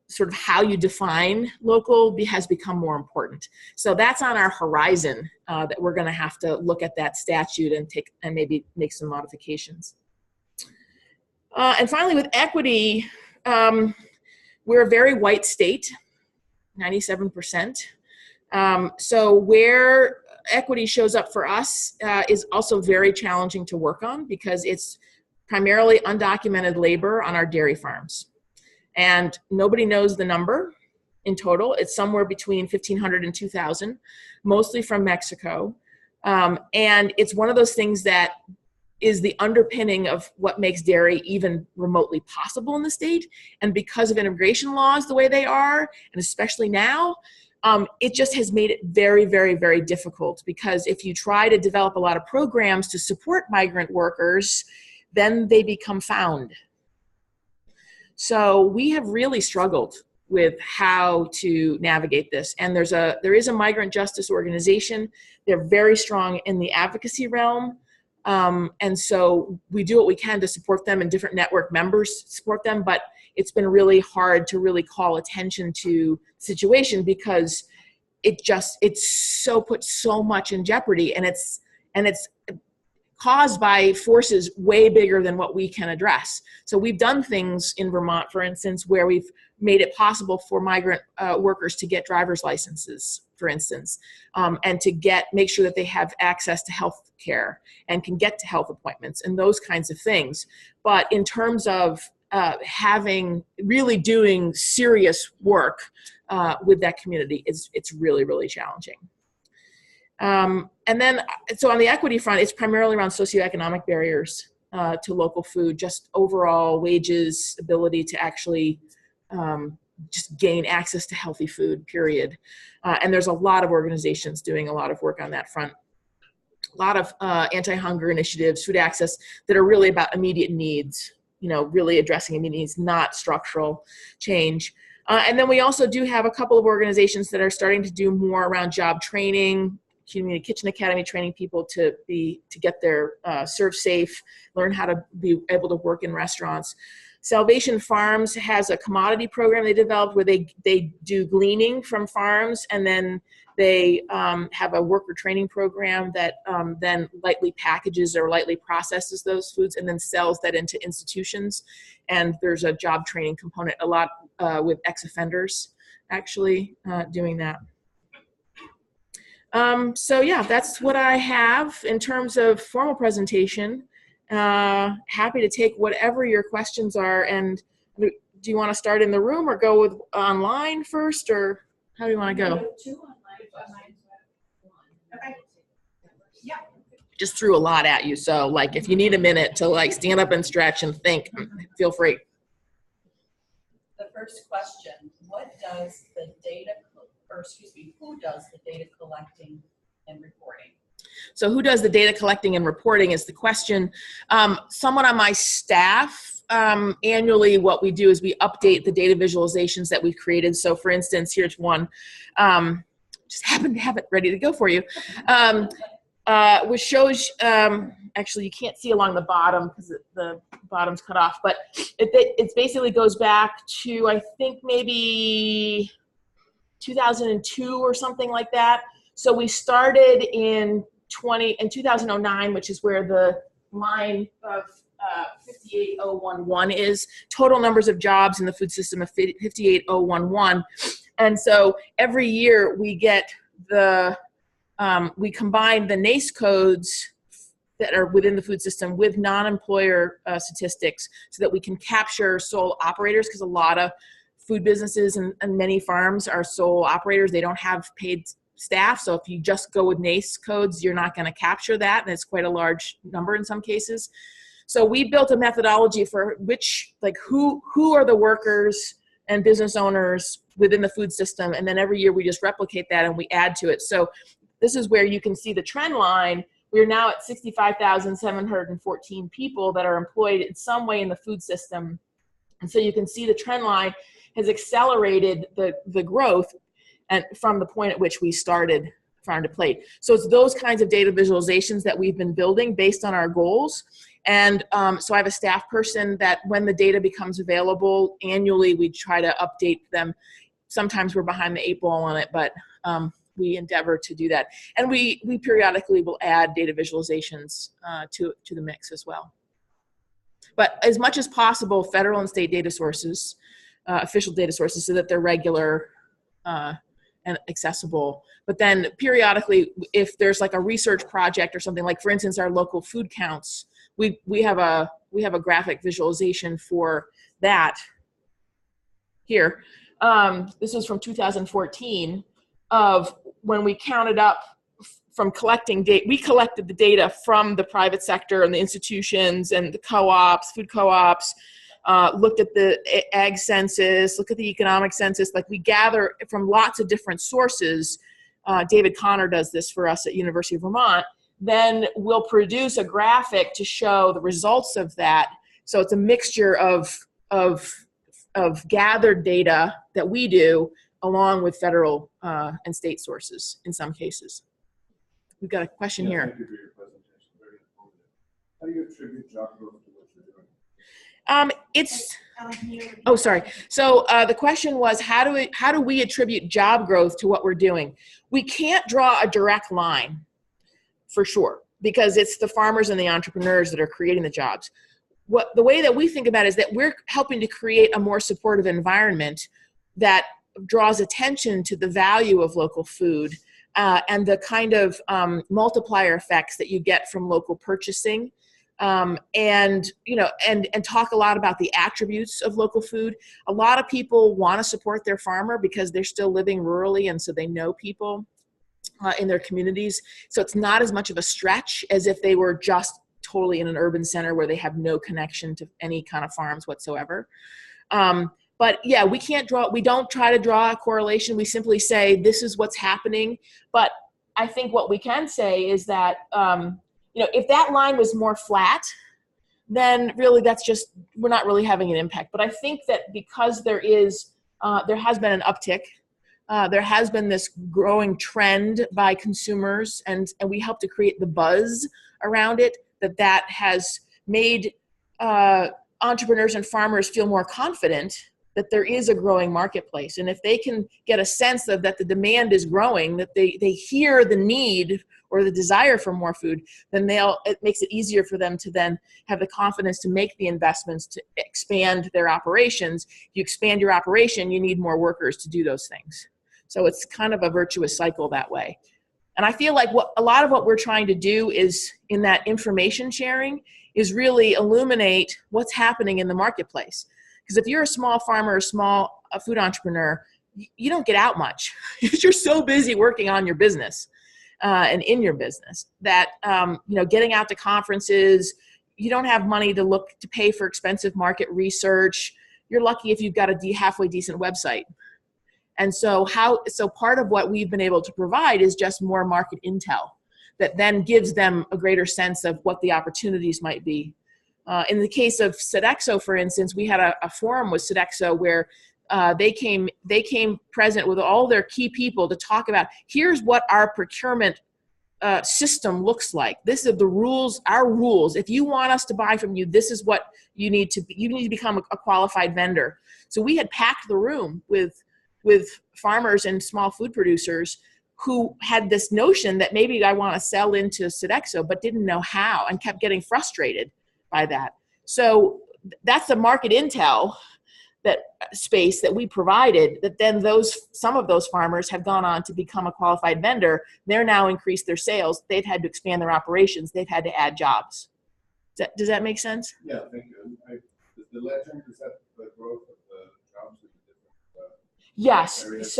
sort of how you define local has become more important. So that's on our horizon, that we're going to have to look at that statute and maybe make some modifications. And finally, with equity, we're a very white state, 97%. So where equity shows up for us is also very challenging to work on, because it's primarily undocumented labor on our dairy farms. And nobody knows the number in total. It's somewhere between 1,500 and 2,000, mostly from Mexico. And it's one of those things that is the underpinning of what makes dairy even remotely possible in the state. And because of immigration laws the way they are, and especially now, it just has made it very, very, very difficult, because if you try to develop a lot of programs to support migrant workers, then they become found. So we have really struggled with how to navigate this. And there is a migrant justice organization. They're very strong in the advocacy realm. And so we do what we can to support them, and different network members support them, but it's been really hard to really call attention to the situation, because it's put so much in jeopardy, and it's caused by forces way bigger than what we can address. So we've done things in Vermont, for instance, where we've made it possible for migrant workers to get driver's licenses, for instance, and to make sure that they have access to health care and can get to health appointments and those kinds of things. But in terms of really doing serious work with that community, it's really, really challenging. And then, so on the equity front, it's primarily around socioeconomic barriers to local food, just overall wages, ability to actually just gain access to healthy food, period. And there's a lot of organizations doing a lot of work on that front. A lot of anti-hunger initiatives, food access, that are really about immediate needs, really addressing immediate needs, not structural change. And then we also do have a couple of organizations that are starting to do more around job training, Community Kitchen Academy, training people to get their serve safe, learn how to be able to work in restaurants. Salvation Farms has a commodity program they developed where they do gleaning from farms, and then they have a worker training program that then lightly packages or lightly processes those foods and then sells that into institutions. And there's a job training component, a lot with ex-offenders actually doing that. So yeah, that's what I have in terms of formal presentation. Happy to take whatever your questions are. And do you want to start in the room or go with online first, or how do you want to go? Okay. Yeah. Just threw a lot at you. So like, if you need a minute to like stand up and stretch and think, feel free. The first question, who does the data collecting and reporting? So who does the data collecting and reporting is the question. Someone on my staff, annually what we do is we update the data visualizations that we've created. So for instance, here's one, just happen to have it ready to go for you, which shows, actually you can't see along the bottom because the bottom's cut off, but it basically goes back to, I think maybe 2002 or something like that. So we started in 2009, which is where the line of 58011 is. Total numbers of jobs in the food system of 58011. And so every year we get we combine the NACE codes that are within the food system with non-employer statistics so that we can capture sole operators, because a lot of food businesses and many farms are sole operators. They don't have paid staff. So if you just go with NACE codes, you're not going to capture that. And it's quite a large number in some cases. So we built a methodology for who are the workers and business owners within the food system. And then every year we just replicate that and we add to it. So this is where you can see the trend line. We're now at 65,714 people that are employed in some way in the food system. And so you can see the trend line has accelerated the growth and from the point at which we started farm to plate. So it's those kinds of data visualizations that we've been building based on our goals. And so I have a staff person that when the data becomes available annually, we try to update them. Sometimes we're behind the 8 ball on it, but we endeavor to do that. And we periodically will add data visualizations to the mix as well. But as much as possible, federal and state data sources, official data sources, so that they're regular and accessible. But then periodically, if there's like a research project or something, like for instance, our local food counts, we have a graphic visualization for that here. This was from 2014 of when we counted up from collecting data. We collected the data from the private sector and the institutions and the co-ops, food co-ops, looked at the ag census, look at the economic census. Like, we gather from lots of different sources. David Kahler does this for us at University of Vermont. Then we'll produce a graphic to show the results of that. So it's a mixture of gathered data that we do along with federal and state sources in some cases. We've got a question here. Thank you for your presentation. Very informative. How do you attribute job growth to what you're doing? Oh, sorry. So the question was, how do we attribute job growth to what we're doing? We can't draw a direct line, for sure, because it's the farmers and the entrepreneurs that are creating the jobs. The way that we think about it is that we're helping to create a more supportive environment that draws attention to the value of local food and the kind of multiplier effects that you get from local purchasing. And talk a lot about the attributes of local food. A lot of people want to support their farmer because they're still living rurally, and so they know people in their communities. So it's not as much of a stretch as if they were just totally in an urban center where they have no connection to any kind of farms whatsoever. But yeah, we don't try to draw a correlation. We simply say, this is what's happening. But I think what we can say is that, if that line was more flat, then really we're not really having an impact. But I think that because there has been an uptick, there has been this growing trend by consumers, and we help to create the buzz around it, that has made entrepreneurs and farmers feel more confident that there is a growing marketplace. And if they can get a sense of that the demand is growing, that they hear the need or the desire for more food, then it makes it easier for them to then have the confidence to make the investments to expand their operations. If you expand your operation, you need more workers to do those things. So it's kind of a virtuous cycle that way. And I feel like a lot of what we're trying to do is, in that information sharing, is really illuminate what's happening in the marketplace. Because if you're a small farmer, a food entrepreneur, you don't get out much. You're so busy working on your business and in your business that getting out to conferences, you don't have money to pay for expensive market research. You're lucky if you've got a halfway decent website. And so part of what we've been able to provide is just more market intel that then gives them a greater sense of what the opportunities might be. In the case of Sodexo, for instance, we had a forum with Sodexo where they came present with all their key people to talk about, here's what our procurement system looks like. This is the rules, our rules. If you want us to buy from you, this is what you need to become a qualified vendor. So we had packed the room with farmers and small food producers who had this notion that maybe I want to sell into Sodexo, but didn't know how and kept getting frustrated by that. So that's the market intel space that we provided, that then some of those farmers have gone on to become a qualified vendor. They're now increased their sales. They've had to expand their operations. They've had to add jobs. Does that make sense? Yeah, thank you. The legend, is that the growth of the jobs in the different yes. areas?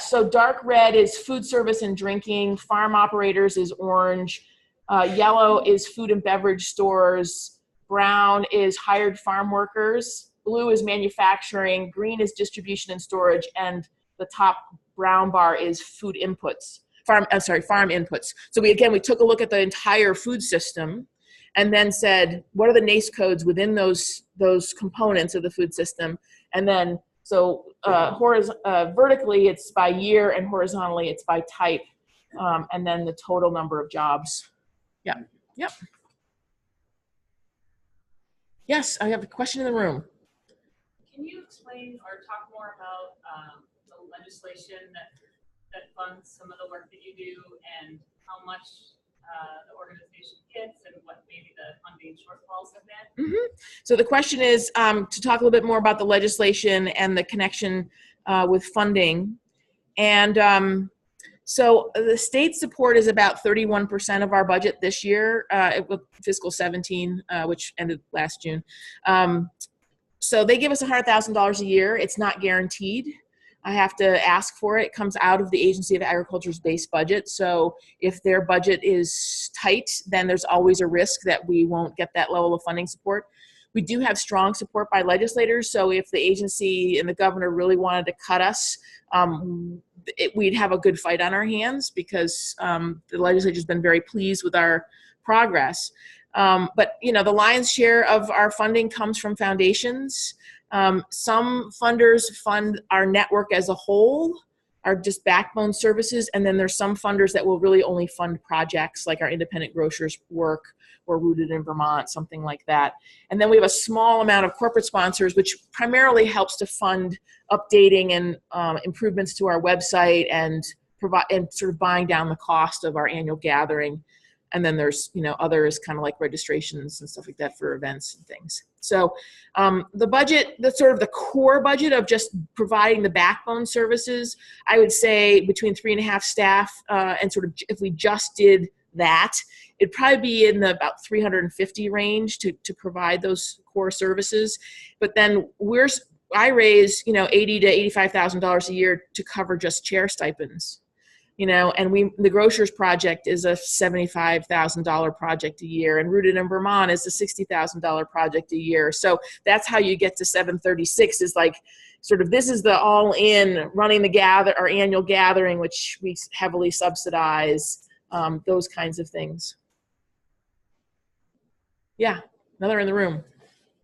So dark red is food service and drinking. Farm operators is orange. Yellow is food and beverage stores. Brown is hired farm workers. Blue is manufacturing. Green is distribution and storage. And the top brown bar is food inputs. Farm inputs. So we took a look at the entire food system and then said, what are the NACE codes within those components of the food system? And then, vertically it's by year and horizontally it's by type. And then the total number of jobs. Yeah. Yep. Yes, I have a question in the room. Can you explain or talk more about the legislation that funds some of the work that you do and how much the organization gets and what maybe the funding shortfalls have been? Mm-hmm. So the question is to talk a little bit more about the legislation and the connection with funding. And so the state support is about 31% of our budget this year, with fiscal 17, which ended last June. So they give us $100,000 a year. It's not guaranteed. I have to ask for it. It comes out of the Agency of Agriculture's base budget. So if their budget is tight, then there's always a risk that we won't get that level of funding support. We do have strong support by legislators, so if the agency and the governor really wanted to cut us, we'd have a good fight on our hands because the legislature's been very pleased with our progress. But the lion's share of our funding comes from foundations. Some funders fund our network as a whole, are just backbone services, and then there's some funders that will really only fund projects like our independent grocers work or Rooted in Vermont, something like that. And then we have a small amount of corporate sponsors, which primarily helps to fund updating and improvements to our website and provide and sort of buying down the cost of our annual gathering. And then there's, others kind of like registrations and stuff like that for events and things. So the budget, that's sort of the core budget of just providing the backbone services, I would say between 3.5 staff and sort of if we just did that, it'd probably be in the about 350 range to provide those core services. But then I raise, $80,000 to $85,000 a year to cover just chair stipends. And the Grocers Project is a $75,000 project a year, and Rooted in Vermont is a $60,000 project a year. So that's how you get to 736 is like sort of this is the all-in running our annual gathering, which we heavily subsidize, those kinds of things. Yeah, another in the room.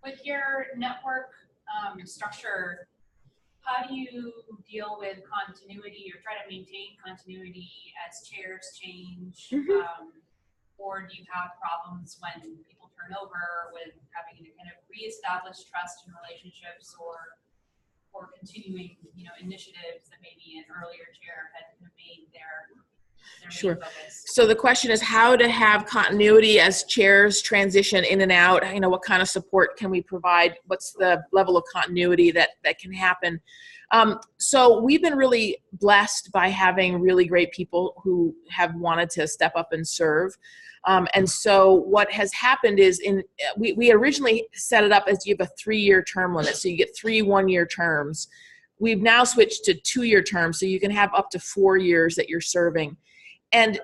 With your network structure, how do you deal with continuity or try to maintain continuity as chairs change? Or do you have problems when people turn over with having to kind of reestablish trust and relationships or continuing, initiatives that maybe an earlier chair had made their Sure. main focus? So the question is how to have continuity as chairs transition in and out. What kind of support can we provide? What's the level of continuity that can happen? So we've been really blessed by having really great people who have wanted to step up and serve. And so what has happened is we originally set it up as you have a 3-year term limit. So you get 3 1-year terms. We've now switched to 2-year terms. So you can have up to 4 years that you're serving. And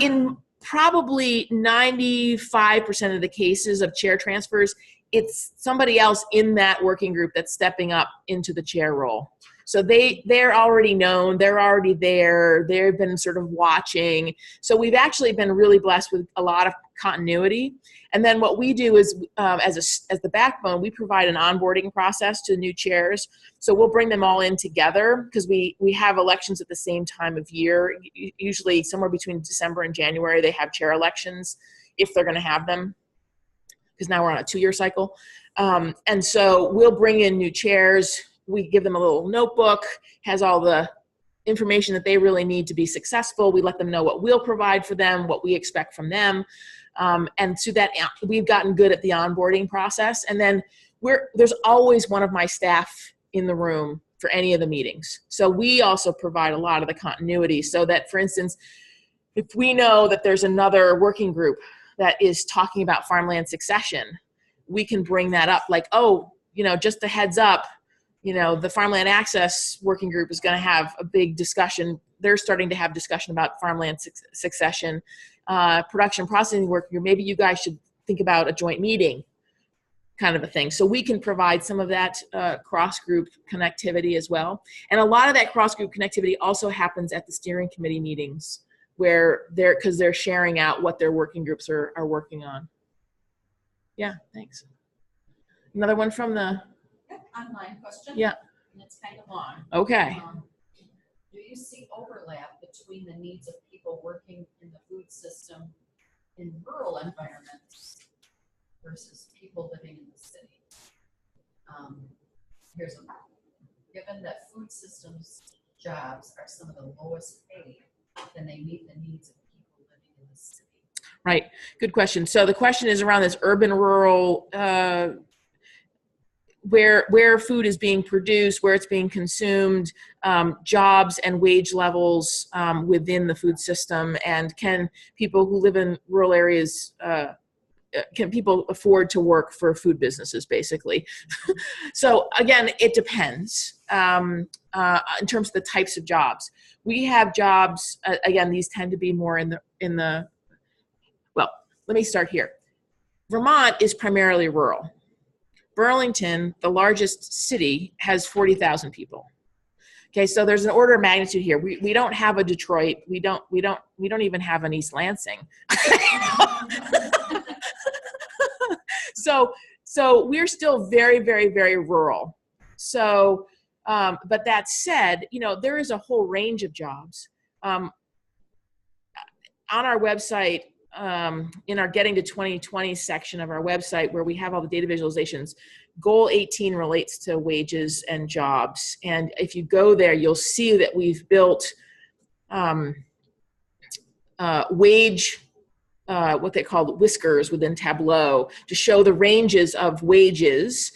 in probably 95% of the cases of chair transfers, it's somebody else in that working group that's stepping up into the chair role. So they're already known, they're already there, they've been sort of watching. So we've actually been really blessed with a lot of continuity. And then what we do is, as the backbone, we provide an onboarding process to new chairs. So we'll bring them all in together because we have elections at the same time of year. Usually somewhere between December and January, they have chair elections if they're going to have them, because now we're on a 2-year cycle. And so we'll bring in new chairs. We give them a little notebook, has all the information that they really need to be successful. We let them know what we'll provide for them, what we expect from them. And so that we've gotten good at the onboarding process. And then there's always one of my staff in the room for any of the meetings. So we also provide a lot of the continuity so that, for instance, if we know that there's another working group that is talking about farmland succession, we can bring that up like, just a heads up, the farmland access working group is going to have a big discussion. They're starting to have discussion about farmland succession, production processing work. Maybe you guys should think about a joint meeting kind of a thing. So we can provide some of that cross-group connectivity as well. And a lot of that cross-group connectivity also happens at the steering committee meetings because they're sharing out what their working groups are working on. Yeah, thanks. Another one from the Online question. Yeah. And it's kind of long. Okay. Do you see overlap between the needs of people working in the food system in rural environments versus people living in the city? Given that food systems jobs are some of the lowest paid, then they meet the needs of people living in the city. Right. Good question. So the question is around this urban rural where food is being produced, where it's being consumed, jobs and wage levels within the food system, and can people who live in rural areas, can people afford to work for food businesses, basically? So again, it depends in terms of the types of jobs. We have jobs, again, these tend to be more in the, well, let me start here. Vermont is primarily rural. Burlington, the largest city, has 40,000 people. Okay, so there's an order of magnitude here. We don't have a Detroit. We don't even have an East Lansing. So we're still very, very, very rural. So, but that said, you know, there is a whole range of jobs. On our website, in our Getting to 2020 section of our website, where we have all the data visualizations, goal 18 relates to wages and jobs. And if you go there, you'll see that we've built wage, what they call whiskers within Tableau, to show the ranges of wages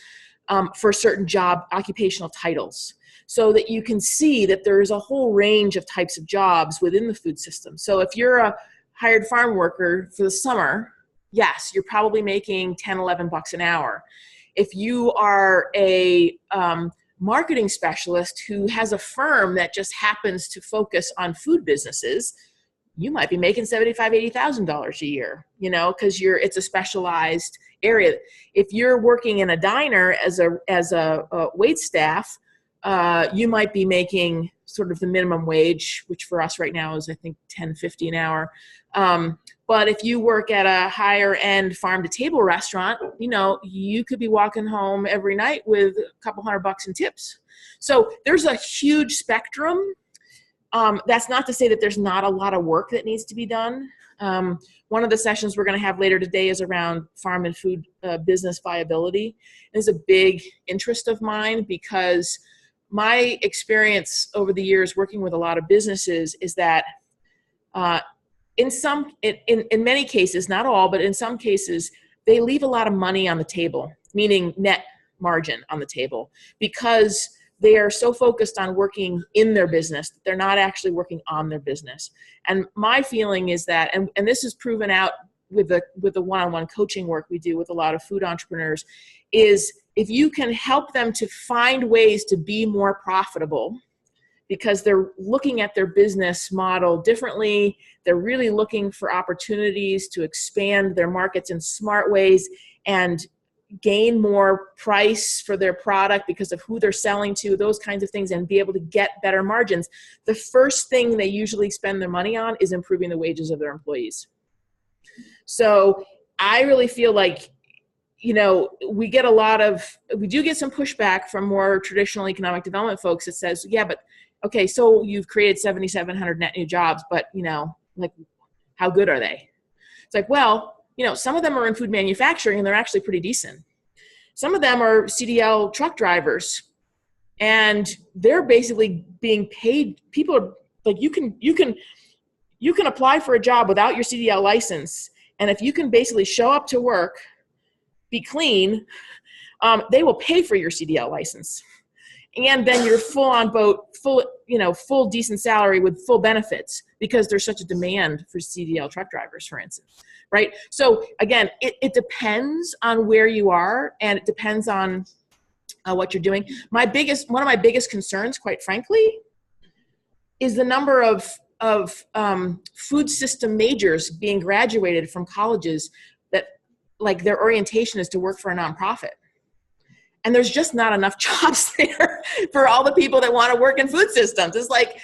for certain job occupational titles, so that you can see that there's a whole range of types of jobs within the food system. So if you're a hired farm worker for the summer, yes, you're probably making 10, 11 bucks an hour. If you are a marketing specialist who has a firm that just happens to focus on food businesses, you might be making $75,000, $80,000 a year, you know, because it's a specialized area. If you're working in a diner as a wait staff, you might be making sort of the minimum wage, which for us right now is, I think, $10.50 an hour. But if you work at a higher end farm to table restaurant, you know, you could be walking home every night with a couple $100 in tips. So there's a huge spectrum. That's not to say that there's not a lot of work that needs to be done. One of the sessions we're going to have later today is around farm and food business viability. It's a big interest of mine, because my experience over the years working with a lot of businesses is that in many cases, not all, but in some cases, they leave a lot of money on the table, meaning net margin on the table, because they are so focused on working in their business that they're not actually working on their business. And my feeling is that, and this is proven out with the one-on-one coaching work we do with a lot of food entrepreneurs, is if you can help them to find ways to be more profitable, because they're looking at their business model differently, they're really looking for opportunities to expand their markets in smart ways and gain more price for their product because of who they're selling to, those kinds of things, and be able to get better margins. The first thing they usually spend their money on is improving the wages of their employees. So I really feel like, you know, we do get some pushback from more traditional economic development folks that says, yeah, but okay, so you've created 7,700 net new jobs, but, you know, like, how good are they? It's like, well, you know, some of them are in food manufacturing and they're actually pretty decent. Some of them are CDL truck drivers and they're basically being paid. People are like, you can apply for a job without your CDL license. And if you can basically show up to work, be clean, they will pay for your CDL license. And then you're full decent salary with full benefits, because there's such a demand for CDL truck drivers, for instance, right? So again, it depends on where you are, and it depends on what you're doing. One of my biggest concerns, quite frankly, is the number of food system majors being graduated from colleges that, like, their orientation is to work for a nonprofit. And there's just not enough jobs there for all the people that want to work in food systems. It's like,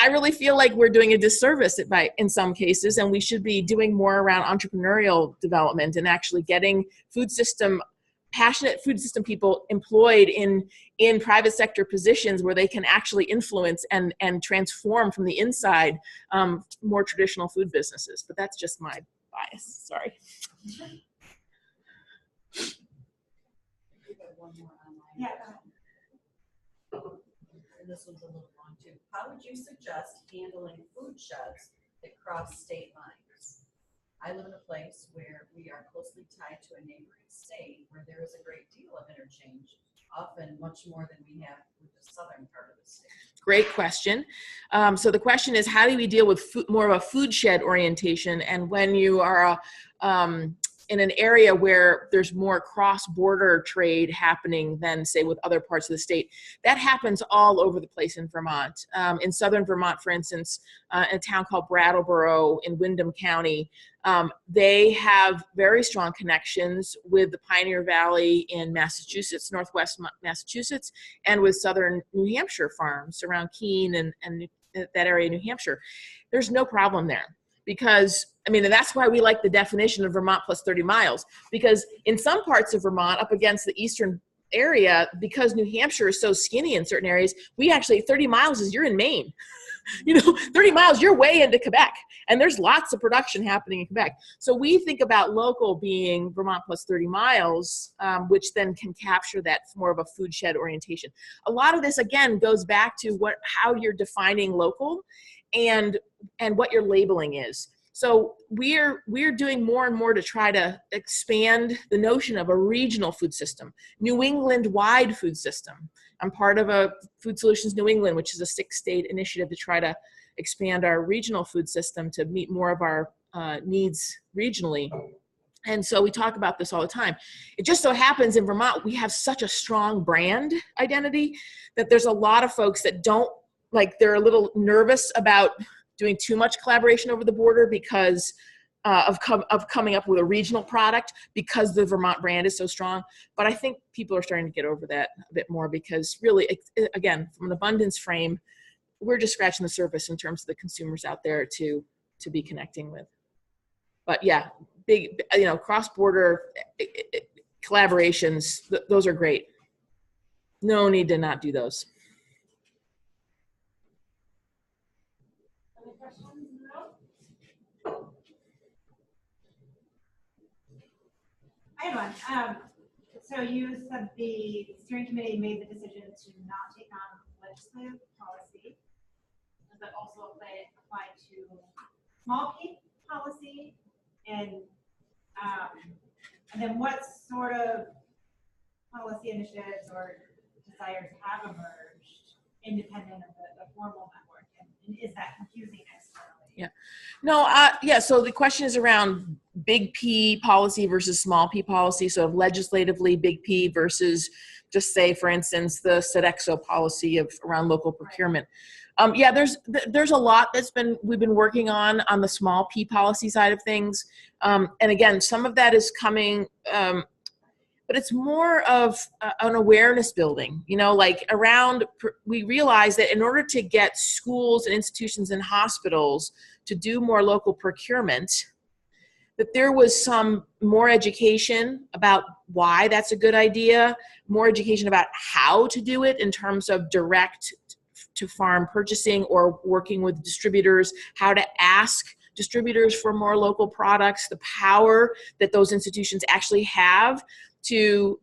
I really feel like we're doing a disservice in some cases, and we should be doing more around entrepreneurial development and actually getting passionate food system people employed in private sector positions where they can actually influence and transform from the inside more traditional food businesses. But that's just my bias. Sorry. Yeah. And this one's a little long too. How would you suggest handling food sheds that cross state lines? I live in a place where we are closely tied to a neighboring state where there is a great deal of interchange, often much more than we have with the southern part of the state. Great question. So the question is, how do we deal with more of a food shed orientation? And when you are in an area where there's more cross-border trade happening than, say, with other parts of the state. That happens all over the place in Vermont. In southern Vermont, for instance, in a town called Brattleboro in Windham County, they have very strong connections with the Pioneer Valley in Massachusetts, northwest Massachusetts, and with southern New Hampshire farms around Keene and that area of New Hampshire. There's no problem there. Because, I mean, and that's why we like the definition of Vermont plus 30 miles. Because in some parts of Vermont, up against the eastern area, because New Hampshire is so skinny in certain areas, we actually, 30 miles is you're in Maine. 30 miles, you're way into Quebec. And there's lots of production happening in Quebec. So we think about local being Vermont plus 30 miles, which then can capture that more of a food shed orientation. A lot of this, again, goes back to how you're defining local and what your labeling is. So we're doing more and more to try to expand the notion of a regional food system, New England-wide food system. I'm part of a Food Solutions New England, which is a 6-state initiative to try to expand our regional food system to meet more of our needs regionally. And so we talk about this all the time. It just so happens in Vermont, we have such a strong brand identity that there's a lot of folks that don't, they're a little nervous about doing too much collaboration over the border because of coming up with a regional product because the Vermont brand is so strong. But I think people are starting to get over that a bit more because really, again, from an abundance frame, we're just scratching the surface in terms of the consumers out there to be connecting with. But yeah, big, cross-border collaborations, those are great. No need to not do those. I have one. So you said the steering committee made the decision to not take on legislative policy. Does that also apply to small P policy? And then what sort of policy initiatives or desires have emerged independent of the formal network? And is that confusing externally? Yeah. No, so the question is around big P policy versus small P policy. So legislatively big P versus just say, for instance, the Sodexo policy around local procurement. There's a lot we've been working on the small P policy side of things. And again, some of that is coming, but it's more of an awareness building, we realize that in order to get schools and institutions and hospitals to do more local procurement, that there was some more education about why that's a good idea, more education about how to do it in terms of direct to farm purchasing or working with distributors, how to ask distributors for more local products, the power that those institutions actually have to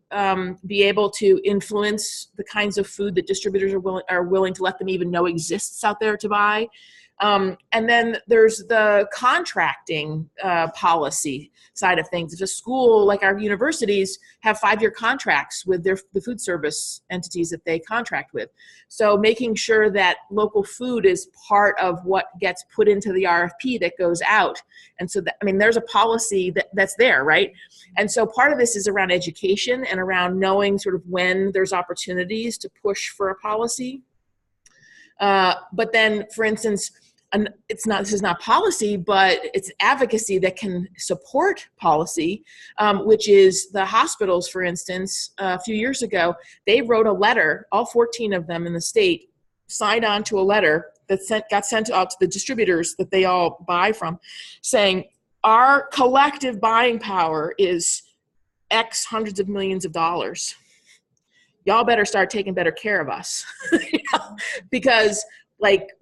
be able to influence the kinds of food that distributors are willing to let them even know exists out there to buy. And then there's the contracting policy side of things. If a school, like our universities, have 5-year contracts with the food service entities that they contract with. So making sure that local food is part of what gets put into the RFP that goes out. And so, there's a policy that's there, right? And so part of this is around education and around knowing sort of when there's opportunities to push for a policy. But then, for instance, this is not policy, but it's advocacy that can support policy, which is the hospitals, for instance, a few years ago, they wrote a letter, all 14 of them in the state signed on to a letter that got sent out to the distributors that they all buy from, saying, our collective buying power is X hundreds of millions of dollars. Y'all better start taking better care of us. Because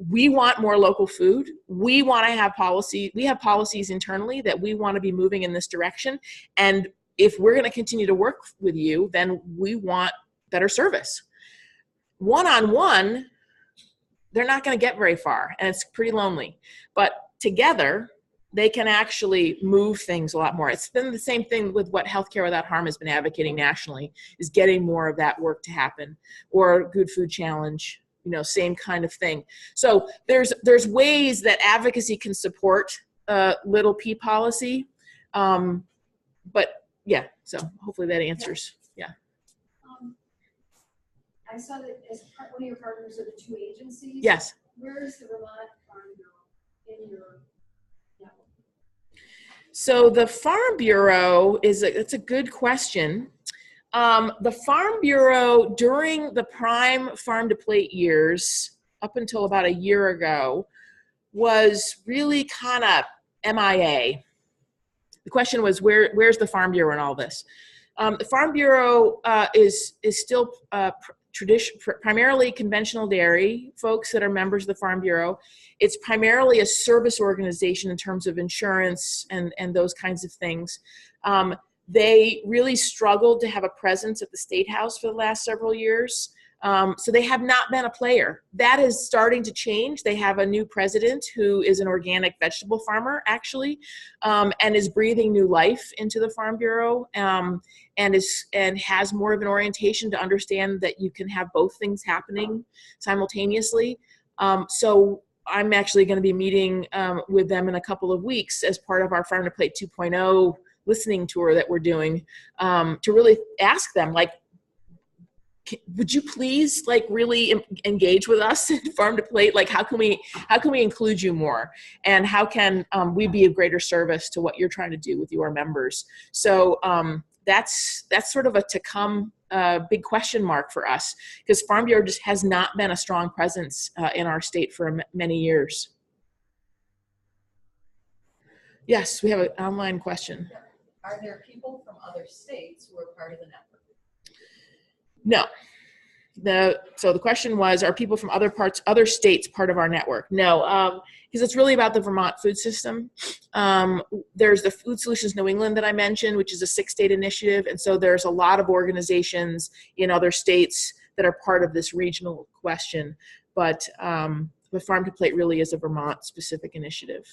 we want more local food. We want to have policy. We have policies internally that we want to be moving in this direction. And if we're going to continue to work with you, then we want better service. One-on-one, they're not going to get very far, and it's pretty lonely. But together, they can actually move things a lot more. It's been the same thing with what Healthcare Without Harm has been advocating nationally, is getting more of that work to happen, or Good Food Challenge, same kind of thing. So there's ways that advocacy can support little P policy, but yeah, so hopefully that answers. Yeah. I saw that as one of your partners are the two agencies. Yes. Where is the Vermont Farm Bureau in your network? So the Farm Bureau it's a good question. The Farm Bureau during the prime farm to plate years, up until about a year ago, was really kind of MIA. The question was, where's the Farm Bureau in all this? The Farm Bureau is still primarily conventional dairy folks that are members of the Farm Bureau. It's primarily a service organization in terms of insurance and those kinds of things. They really struggled to have a presence at the State House for the last several years. So they have not been a player. That is starting to change. They have a new president who is an organic vegetable farmer, actually, and is breathing new life into the Farm Bureau, and has more of an orientation to understand that you can have both things happening simultaneously. So I'm actually going to be meeting with them in a couple of weeks as part of our Farm to Plate 2.0 listening tour that we're doing, to really ask them, like, would you please really engage with us in Farm to Plate? Like, how can we include you more? And how can we be of greater service to what you're trying to do with your members? So that's sort of a to come big question mark for us, because Farm Bureau just has not been a strong presence in our state for many years. Yes, we have an online question. Are there people from other states who are part of the network? No. So the question was, are people from other states part of our network? No, because it's really about the Vermont food system. There's the Food Solutions New England that I mentioned, which is a 6-state initiative. And so there's a lot of organizations in other states that are part of this regional question. But the Farm to Plate really is a Vermont specific initiative.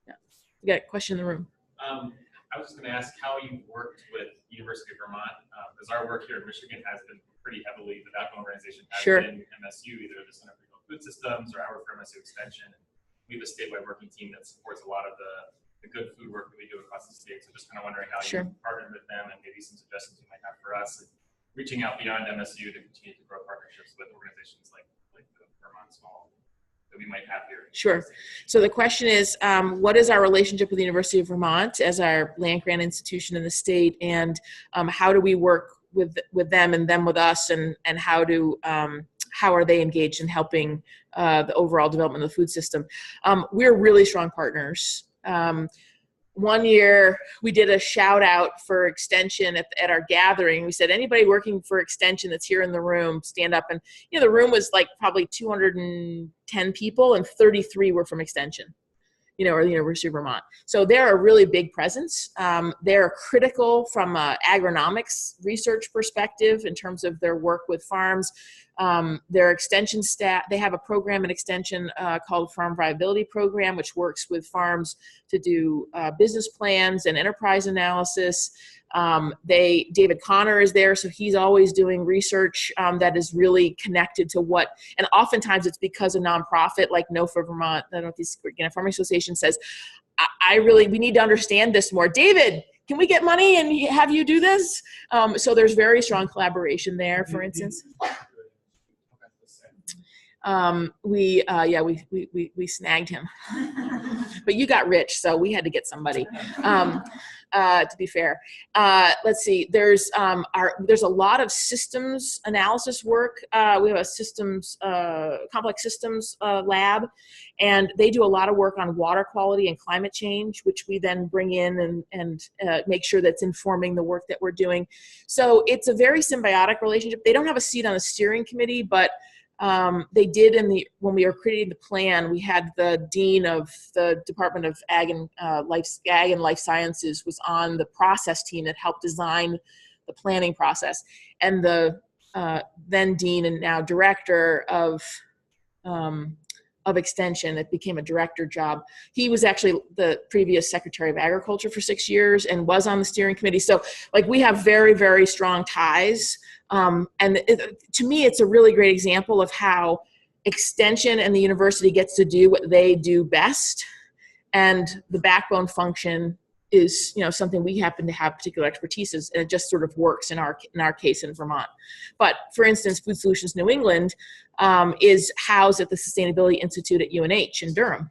Yeah. We got a question in the room. I was just going to ask how you worked with University of Vermont, because our work here in Michigan has been pretty heavily, the backbone organization has been MSU, either the Center for Regional Food Systems or our for MSU Extension. We have a statewide working team that supports a lot of the good food work that we do across the state. So just kind of wondering how you partnered with them and maybe some suggestions you might have for us, reaching out beyond MSU to continue to grow partnerships with organizations like the Vermont Small that we might have here. Sure. So the question is, what is our relationship with the University of Vermont as our land grant institution in the state, and how do we work with them and them with us, and how are they engaged in helping the overall development of the food system? We're really strong partners. One year we did a shout out for Extension at our gathering. We said, anybody working for Extension that's here in the room, stand up. And the room was like probably 210 people, and 33 were from Extension, or the University of Vermont. So they're a really big presence. They're critical from an agronomics research perspective in terms of their work with farms. Their extension staff, they have a program in Extension called Farm Viability Program, which works with farms to do business plans and enterprise analysis. David Kahler is there, so he's always doing research that is really connected to what, and oftentimes it's because a nonprofit like No for Vermont, the Northeast Organic Farming Association, says, we need to understand this more. David, can we get money and have you do this? So there's very strong collaboration there, for instance. We snagged him, but you got rich, so we had to get somebody. To be fair, let's see. There's a lot of systems analysis work. We have a complex systems lab, and they do a lot of work on water quality and climate change, which we then bring in and make sure that's informing the work that we're doing. So it's a very symbiotic relationship. They don't have a seat on the steering committee, but they did when we were creating the plan. We had the dean of the Department of Ag and Life Sciences was on the process team that helped design the planning process, and the then dean and now director of Extension. It became a director job. He was actually the previous Secretary of Agriculture for 6 years and was on the steering committee. So we have very, very strong ties. To me, it's a really great example of how Extension and the university gets to do what they do best, and the backbone function is, you know, something we happen to have particular expertise in, and it just sort of works in our case in Vermont. But for instance, Food Solutions New England is housed at the Sustainability Institute at UNH in Durham,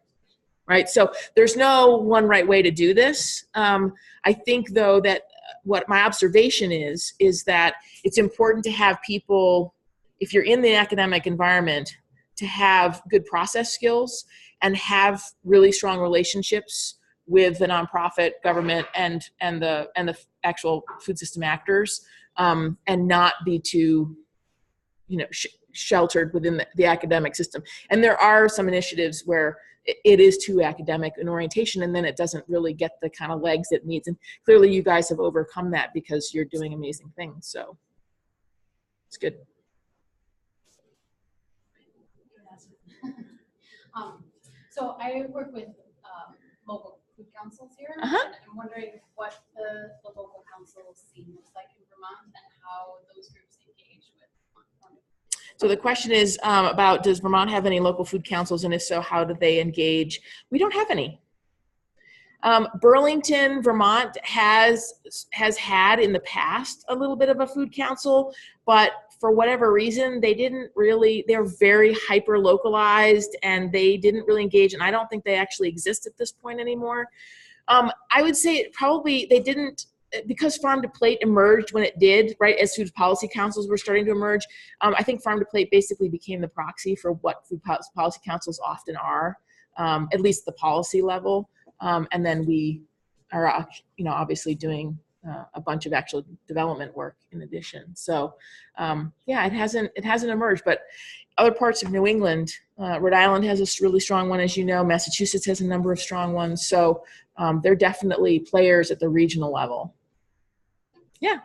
right? So there's no one right way to do this. I think though that what my observation is that it's important to have people, if you're in the academic environment, to have good process skills and have really strong relationships with the nonprofit, government, and the actual food system actors, and not be too, you know, sheltered within the academic system. And there are some initiatives where it is too academic in orientation, and then it doesn't really get the kind of legs it needs. And clearly, you guys have overcome that because you're doing amazing things. So it's good. So I work with local food councils here, and I'm wondering what the local council scene looks like in Vermont and how those groups engage with Vermont. So the question is about, does Vermont have any local food councils, and if so, how do they engage? We don't have any. Burlington, Vermont has had in the past a little bit of a food council, but for whatever reason, they're very hyper localized and they didn't really engage. And I don't think they actually exist at this point anymore. I would say probably they didn't, because Farm to Plate emerged when it did, right, as food policy councils were starting to emerge. I think Farm to Plate basically became the proxy for what food policy councils often are, at least the policy level. And then we are, you know, obviously doing a bunch of actual development work in addition. So yeah, it hasn't emerged, but other parts of New England, Rhode Island has a really strong one, as you know. Massachusetts has a number of strong ones. So they're definitely players at the regional level. Yeah.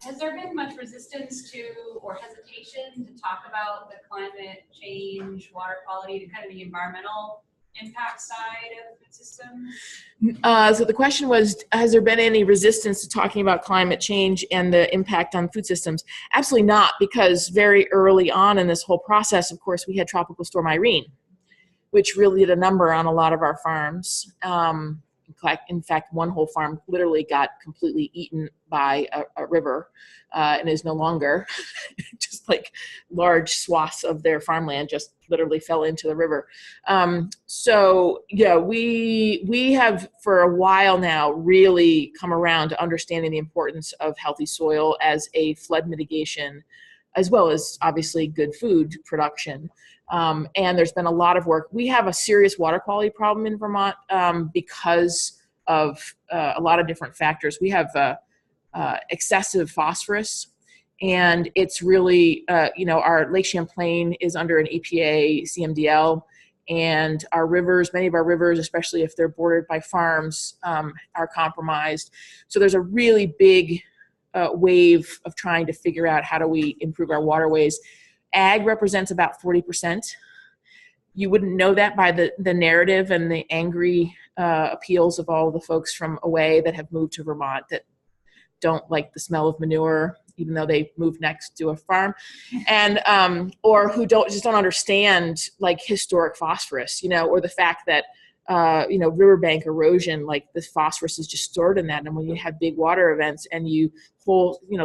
Has there been much resistance to or hesitation to talk about the climate change, water quality, to kind of the environmental impact side of food systems? So the question was, has there been any resistance to talking about climate change and the impact on food systems? Absolutely not, because very early on in this whole process, of course, we had Tropical Storm Irene, which really did a number on a lot of our farms. In fact, one whole farm literally got completely eaten by a river and is no longer. Just like large swaths of their farmland just literally fell into the river. So yeah, we have for a while now really come around to understanding the importance of healthy soil as a flood mitigation, as well as obviously good food production. And there's been a lot of work. We have a serious water quality problem in Vermont because of a lot of different factors. We have excessive phosphorus, and it's really, you know, our Lake Champlain is under an EPA CMDL, and our rivers, many of our rivers, especially if they're bordered by farms, are compromised. So there's a really big wave of trying to figure out how do we improve our waterways. Ag represents about 40%. You wouldn't know that by the narrative and the angry appeals of all the folks from away that have moved to Vermont that don't like the smell of manure, even though they moved next to a farm, and or who just don't understand like historic phosphorus, you know, or the fact that you know, riverbank erosion, like the phosphorus is just stored in that. And when you have big water events and you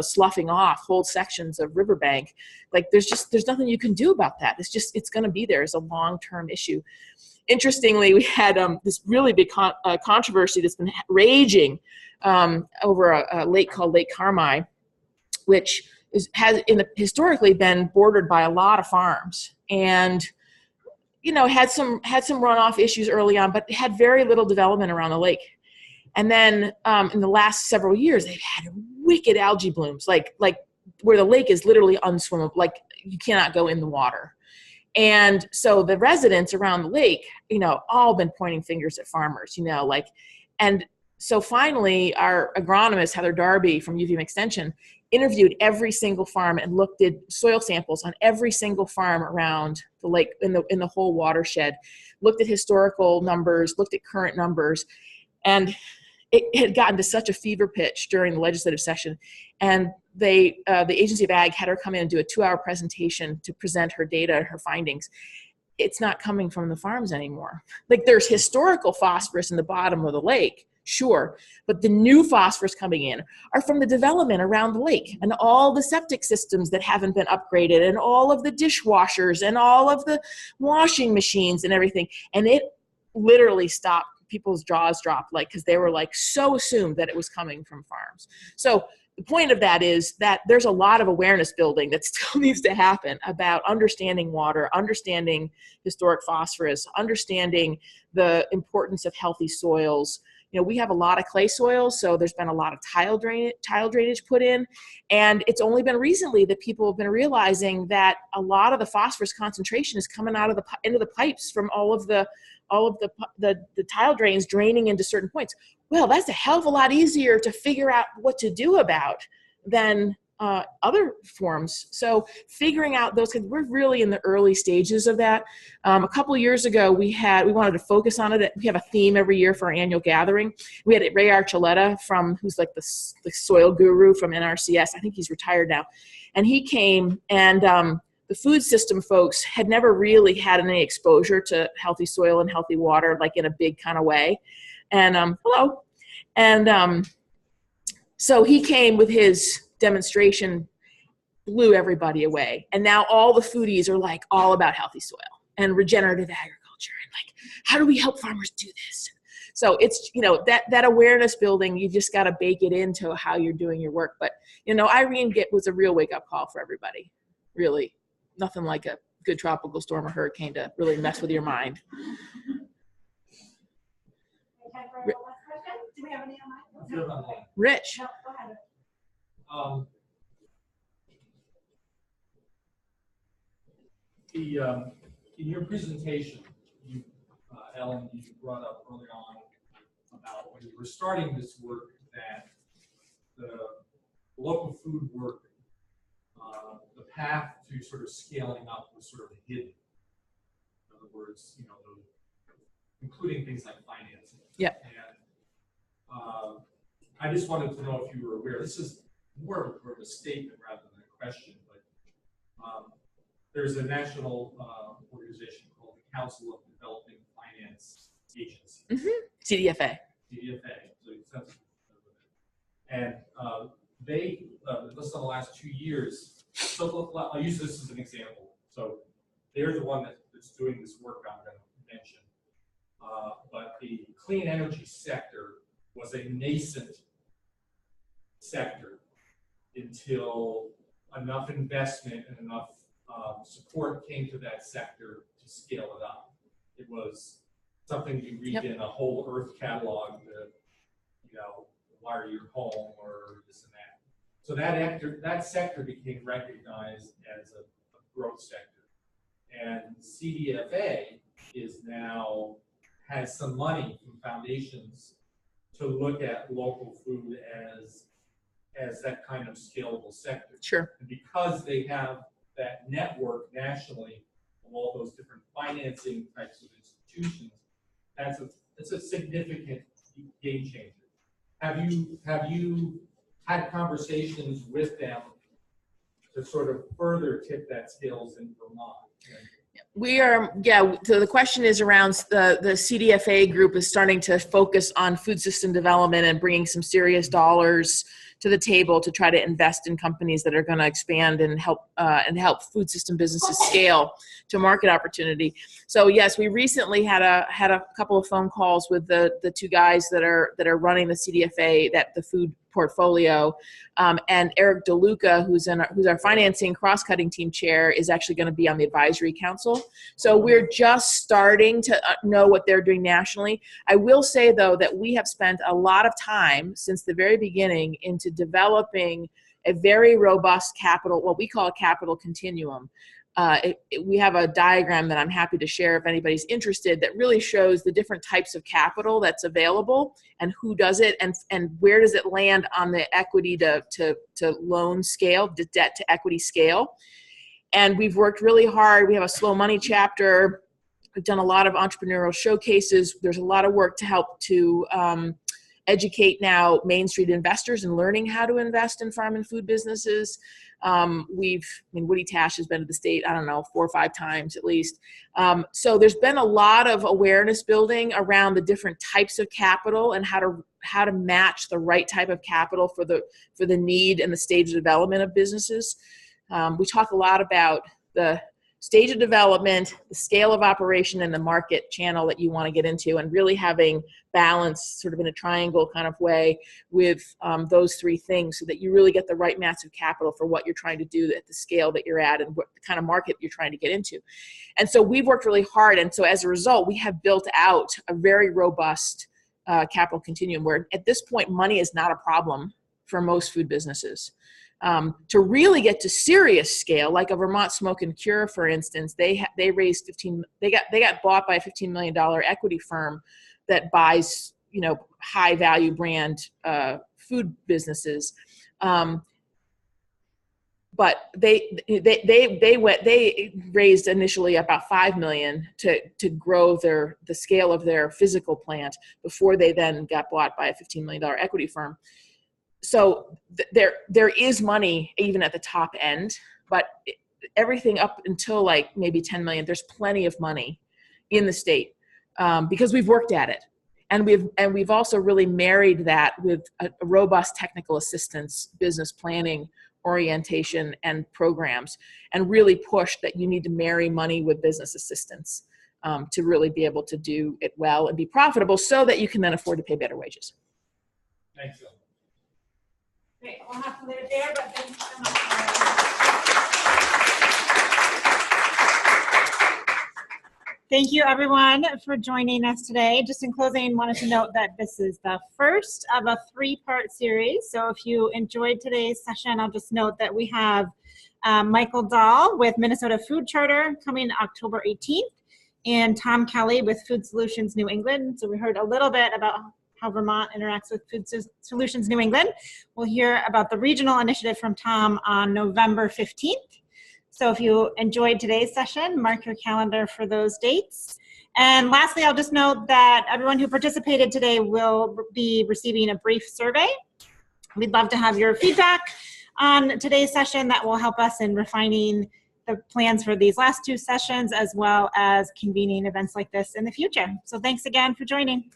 sloughing off whole sections of riverbank, like there's nothing you can do about that. It's going to be there as a long-term issue. Interestingly, we had this really big controversy that's been raging over a lake called Lake Carmi, which has historically been bordered by a lot of farms, and you know, had some runoff issues early on, but had very little development around the lake. And then in the last several years, they've had wicked algae blooms, like where the lake is literally unswimmable, like you cannot go in the water. And so the residents around the lake, you know, all been pointing fingers at farmers, you know, like, and so finally our agronomist, Heather Darby from UVM Extension, interviewed every single farm and looked at soil samples on every single farm around the lake in the whole watershed, looked at historical numbers, looked at current numbers, and it had gotten to such a fever pitch during the legislative session. And the Agency of Ag had her come in and do a 2-hour presentation to present her data and her findings. it's not coming from the farms anymore. Like there's historical phosphorus in the bottom of the lake, sure, but the new phosphorus coming in are from the development around the lake and all the septic systems that haven't been upgraded and all of the dishwashers and all of the washing machines and everything. And it literally stopped. People's jaws dropped, like, because they were like so assumed that it was coming from farms. So the point of that is that there's a lot of awareness building that still needs to happen about understanding water, understanding historic phosphorus, understanding the importance of healthy soils. You know, we have a lot of clay soils, so there's been a lot of tile drainage put in, and it's only been recently that people have been realizing that a lot of the phosphorus concentration is coming out of into the pipes from all of the tile drains draining into certain points. Well, that's a hell of a lot easier to figure out what to do about than other forms. So figuring out those, we're really in the early stages of that. A couple of years ago, we wanted to focus on it. We have a theme every year for our annual gathering. We had Ray Archuleta who's like the soil guru from NRCS. I think he's retired now. And he came, and the food system folks had never really had any exposure to healthy soil and healthy water, like in a big kind of way. And hello. And so he came with his demonstration, blew everybody away. And now all the foodies are like all about healthy soil and regenerative agriculture. And like, how do we help farmers do this? So it's, you know, that awareness building, you just got to bake it into how you're doing your work. But, you know, Irene was a real wake up call for everybody. Really, nothing like a good tropical storm or hurricane to really mess with your mind. Do we have any online? Rich. No, go ahead. In your presentation, Ellen, you brought up early on about when you were starting this work that the local food work, the path to sort of scaling up was sort of hidden. In other words, you know, including things like financing. Yeah. And I just wanted to know if you were aware. This is more of a statement rather than a question, but there's a national organization called the Council of Developing Finance Agencies. CDFA. CDFA. And they, just in the last 2 years, so I'll use this as an example. So they're the one that's doing this work I'm going to mention. But the clean energy sector was a nascent sector until enough investment and enough support came to that sector to scale it up. It was something you read in a whole earth catalog to, you know, wire your home or this and that. So that sector became recognized as a growth sector. And CDFA has some money from foundations to look at local food as that kind of scalable sector. Sure. And because they have that network nationally of all those different financing types of institutions, that's a significant game changer. Have you had conversations with them to sort of further tip that scales in Vermont? We are, yeah, so the question is around the CDFA group is starting to focus on food system development and bringing some serious dollars to the table to try to invest in companies that are going to expand and help food system businesses scale to market opportunity. So yes, we recently had a couple of phone calls with the two guys that are running the CDFA, the food portfolio, and Eric DeLuca, who's our financing cross-cutting team chair, is actually going to be on the advisory council. So we're just starting to know what they're doing nationally. I will say though that we have spent a lot of time since the very beginning into developing a very robust capital, what we call a capital continuum. We have a diagram that I'm happy to share if anybody's interested that really shows the different types of capital that's available and who does it and where does it land on the equity to loan scale, the debt to equity scale. And we've worked really hard. We have a slow money chapter. We've done a lot of entrepreneurial showcases. There's a lot of work to help to educate now Main Street investors in learning how to invest in farm and food businesses. Woody Tash has been to the state, I don't know, 4 or 5 times at least. So there's been a lot of awareness building around the different types of capital and how to match the right type of capital for the need and the stage of development of businesses. We talk a lot about the stage of development, the scale of operation, and the market channel that you want to get into, and really having balance sort of in a triangle kind of way with those 3 things so that you really get the right massive capital for what you're trying to do at the scale that you're at and what the kind of market you're trying to get into. And so we've worked really hard, and so as a result, we have built out a very robust capital continuum where at this point money is not a problem for most food businesses. To really get to serious scale, like a Vermont Smoke and Cure, for instance, they raised they got bought by a $15 million equity firm that buys, high value brand food businesses. But they raised initially about $5 million to grow the scale of their physical plant before they then got bought by a $15 million equity firm. So there is money even at the top end, but everything up until like maybe 10 million, there's plenty of money in the state because we've worked at it, and we've also really married that with a robust technical assistance, business planning orientation, and programs, and really pushed that you need to marry money with business assistance to really be able to do it well and be profitable, so that you can then afford to pay better wages. Thanks, Phil. Great, we'll have to leave it there, but thank you so much. Thank you everyone for joining us today. Just in closing, wanted to note that this is the first of a 3-part series. So if you enjoyed today's session, I'll just note that we have Michael Dahl with Minnesota Food Charter coming October 18th, and Tom Kelly with Food Solutions New England. So we heard a little bit about how Vermont interacts with Food Solutions New England. We'll hear about the regional initiative from Tom on November 15th. So if you enjoyed today's session, mark your calendar for those dates. And lastly, I'll just note that everyone who participated today will be receiving a brief survey. We'd love to have your feedback on today's session. That will help us in refining the plans for these last 2 sessions, as well as convening events like this in the future. So thanks again for joining.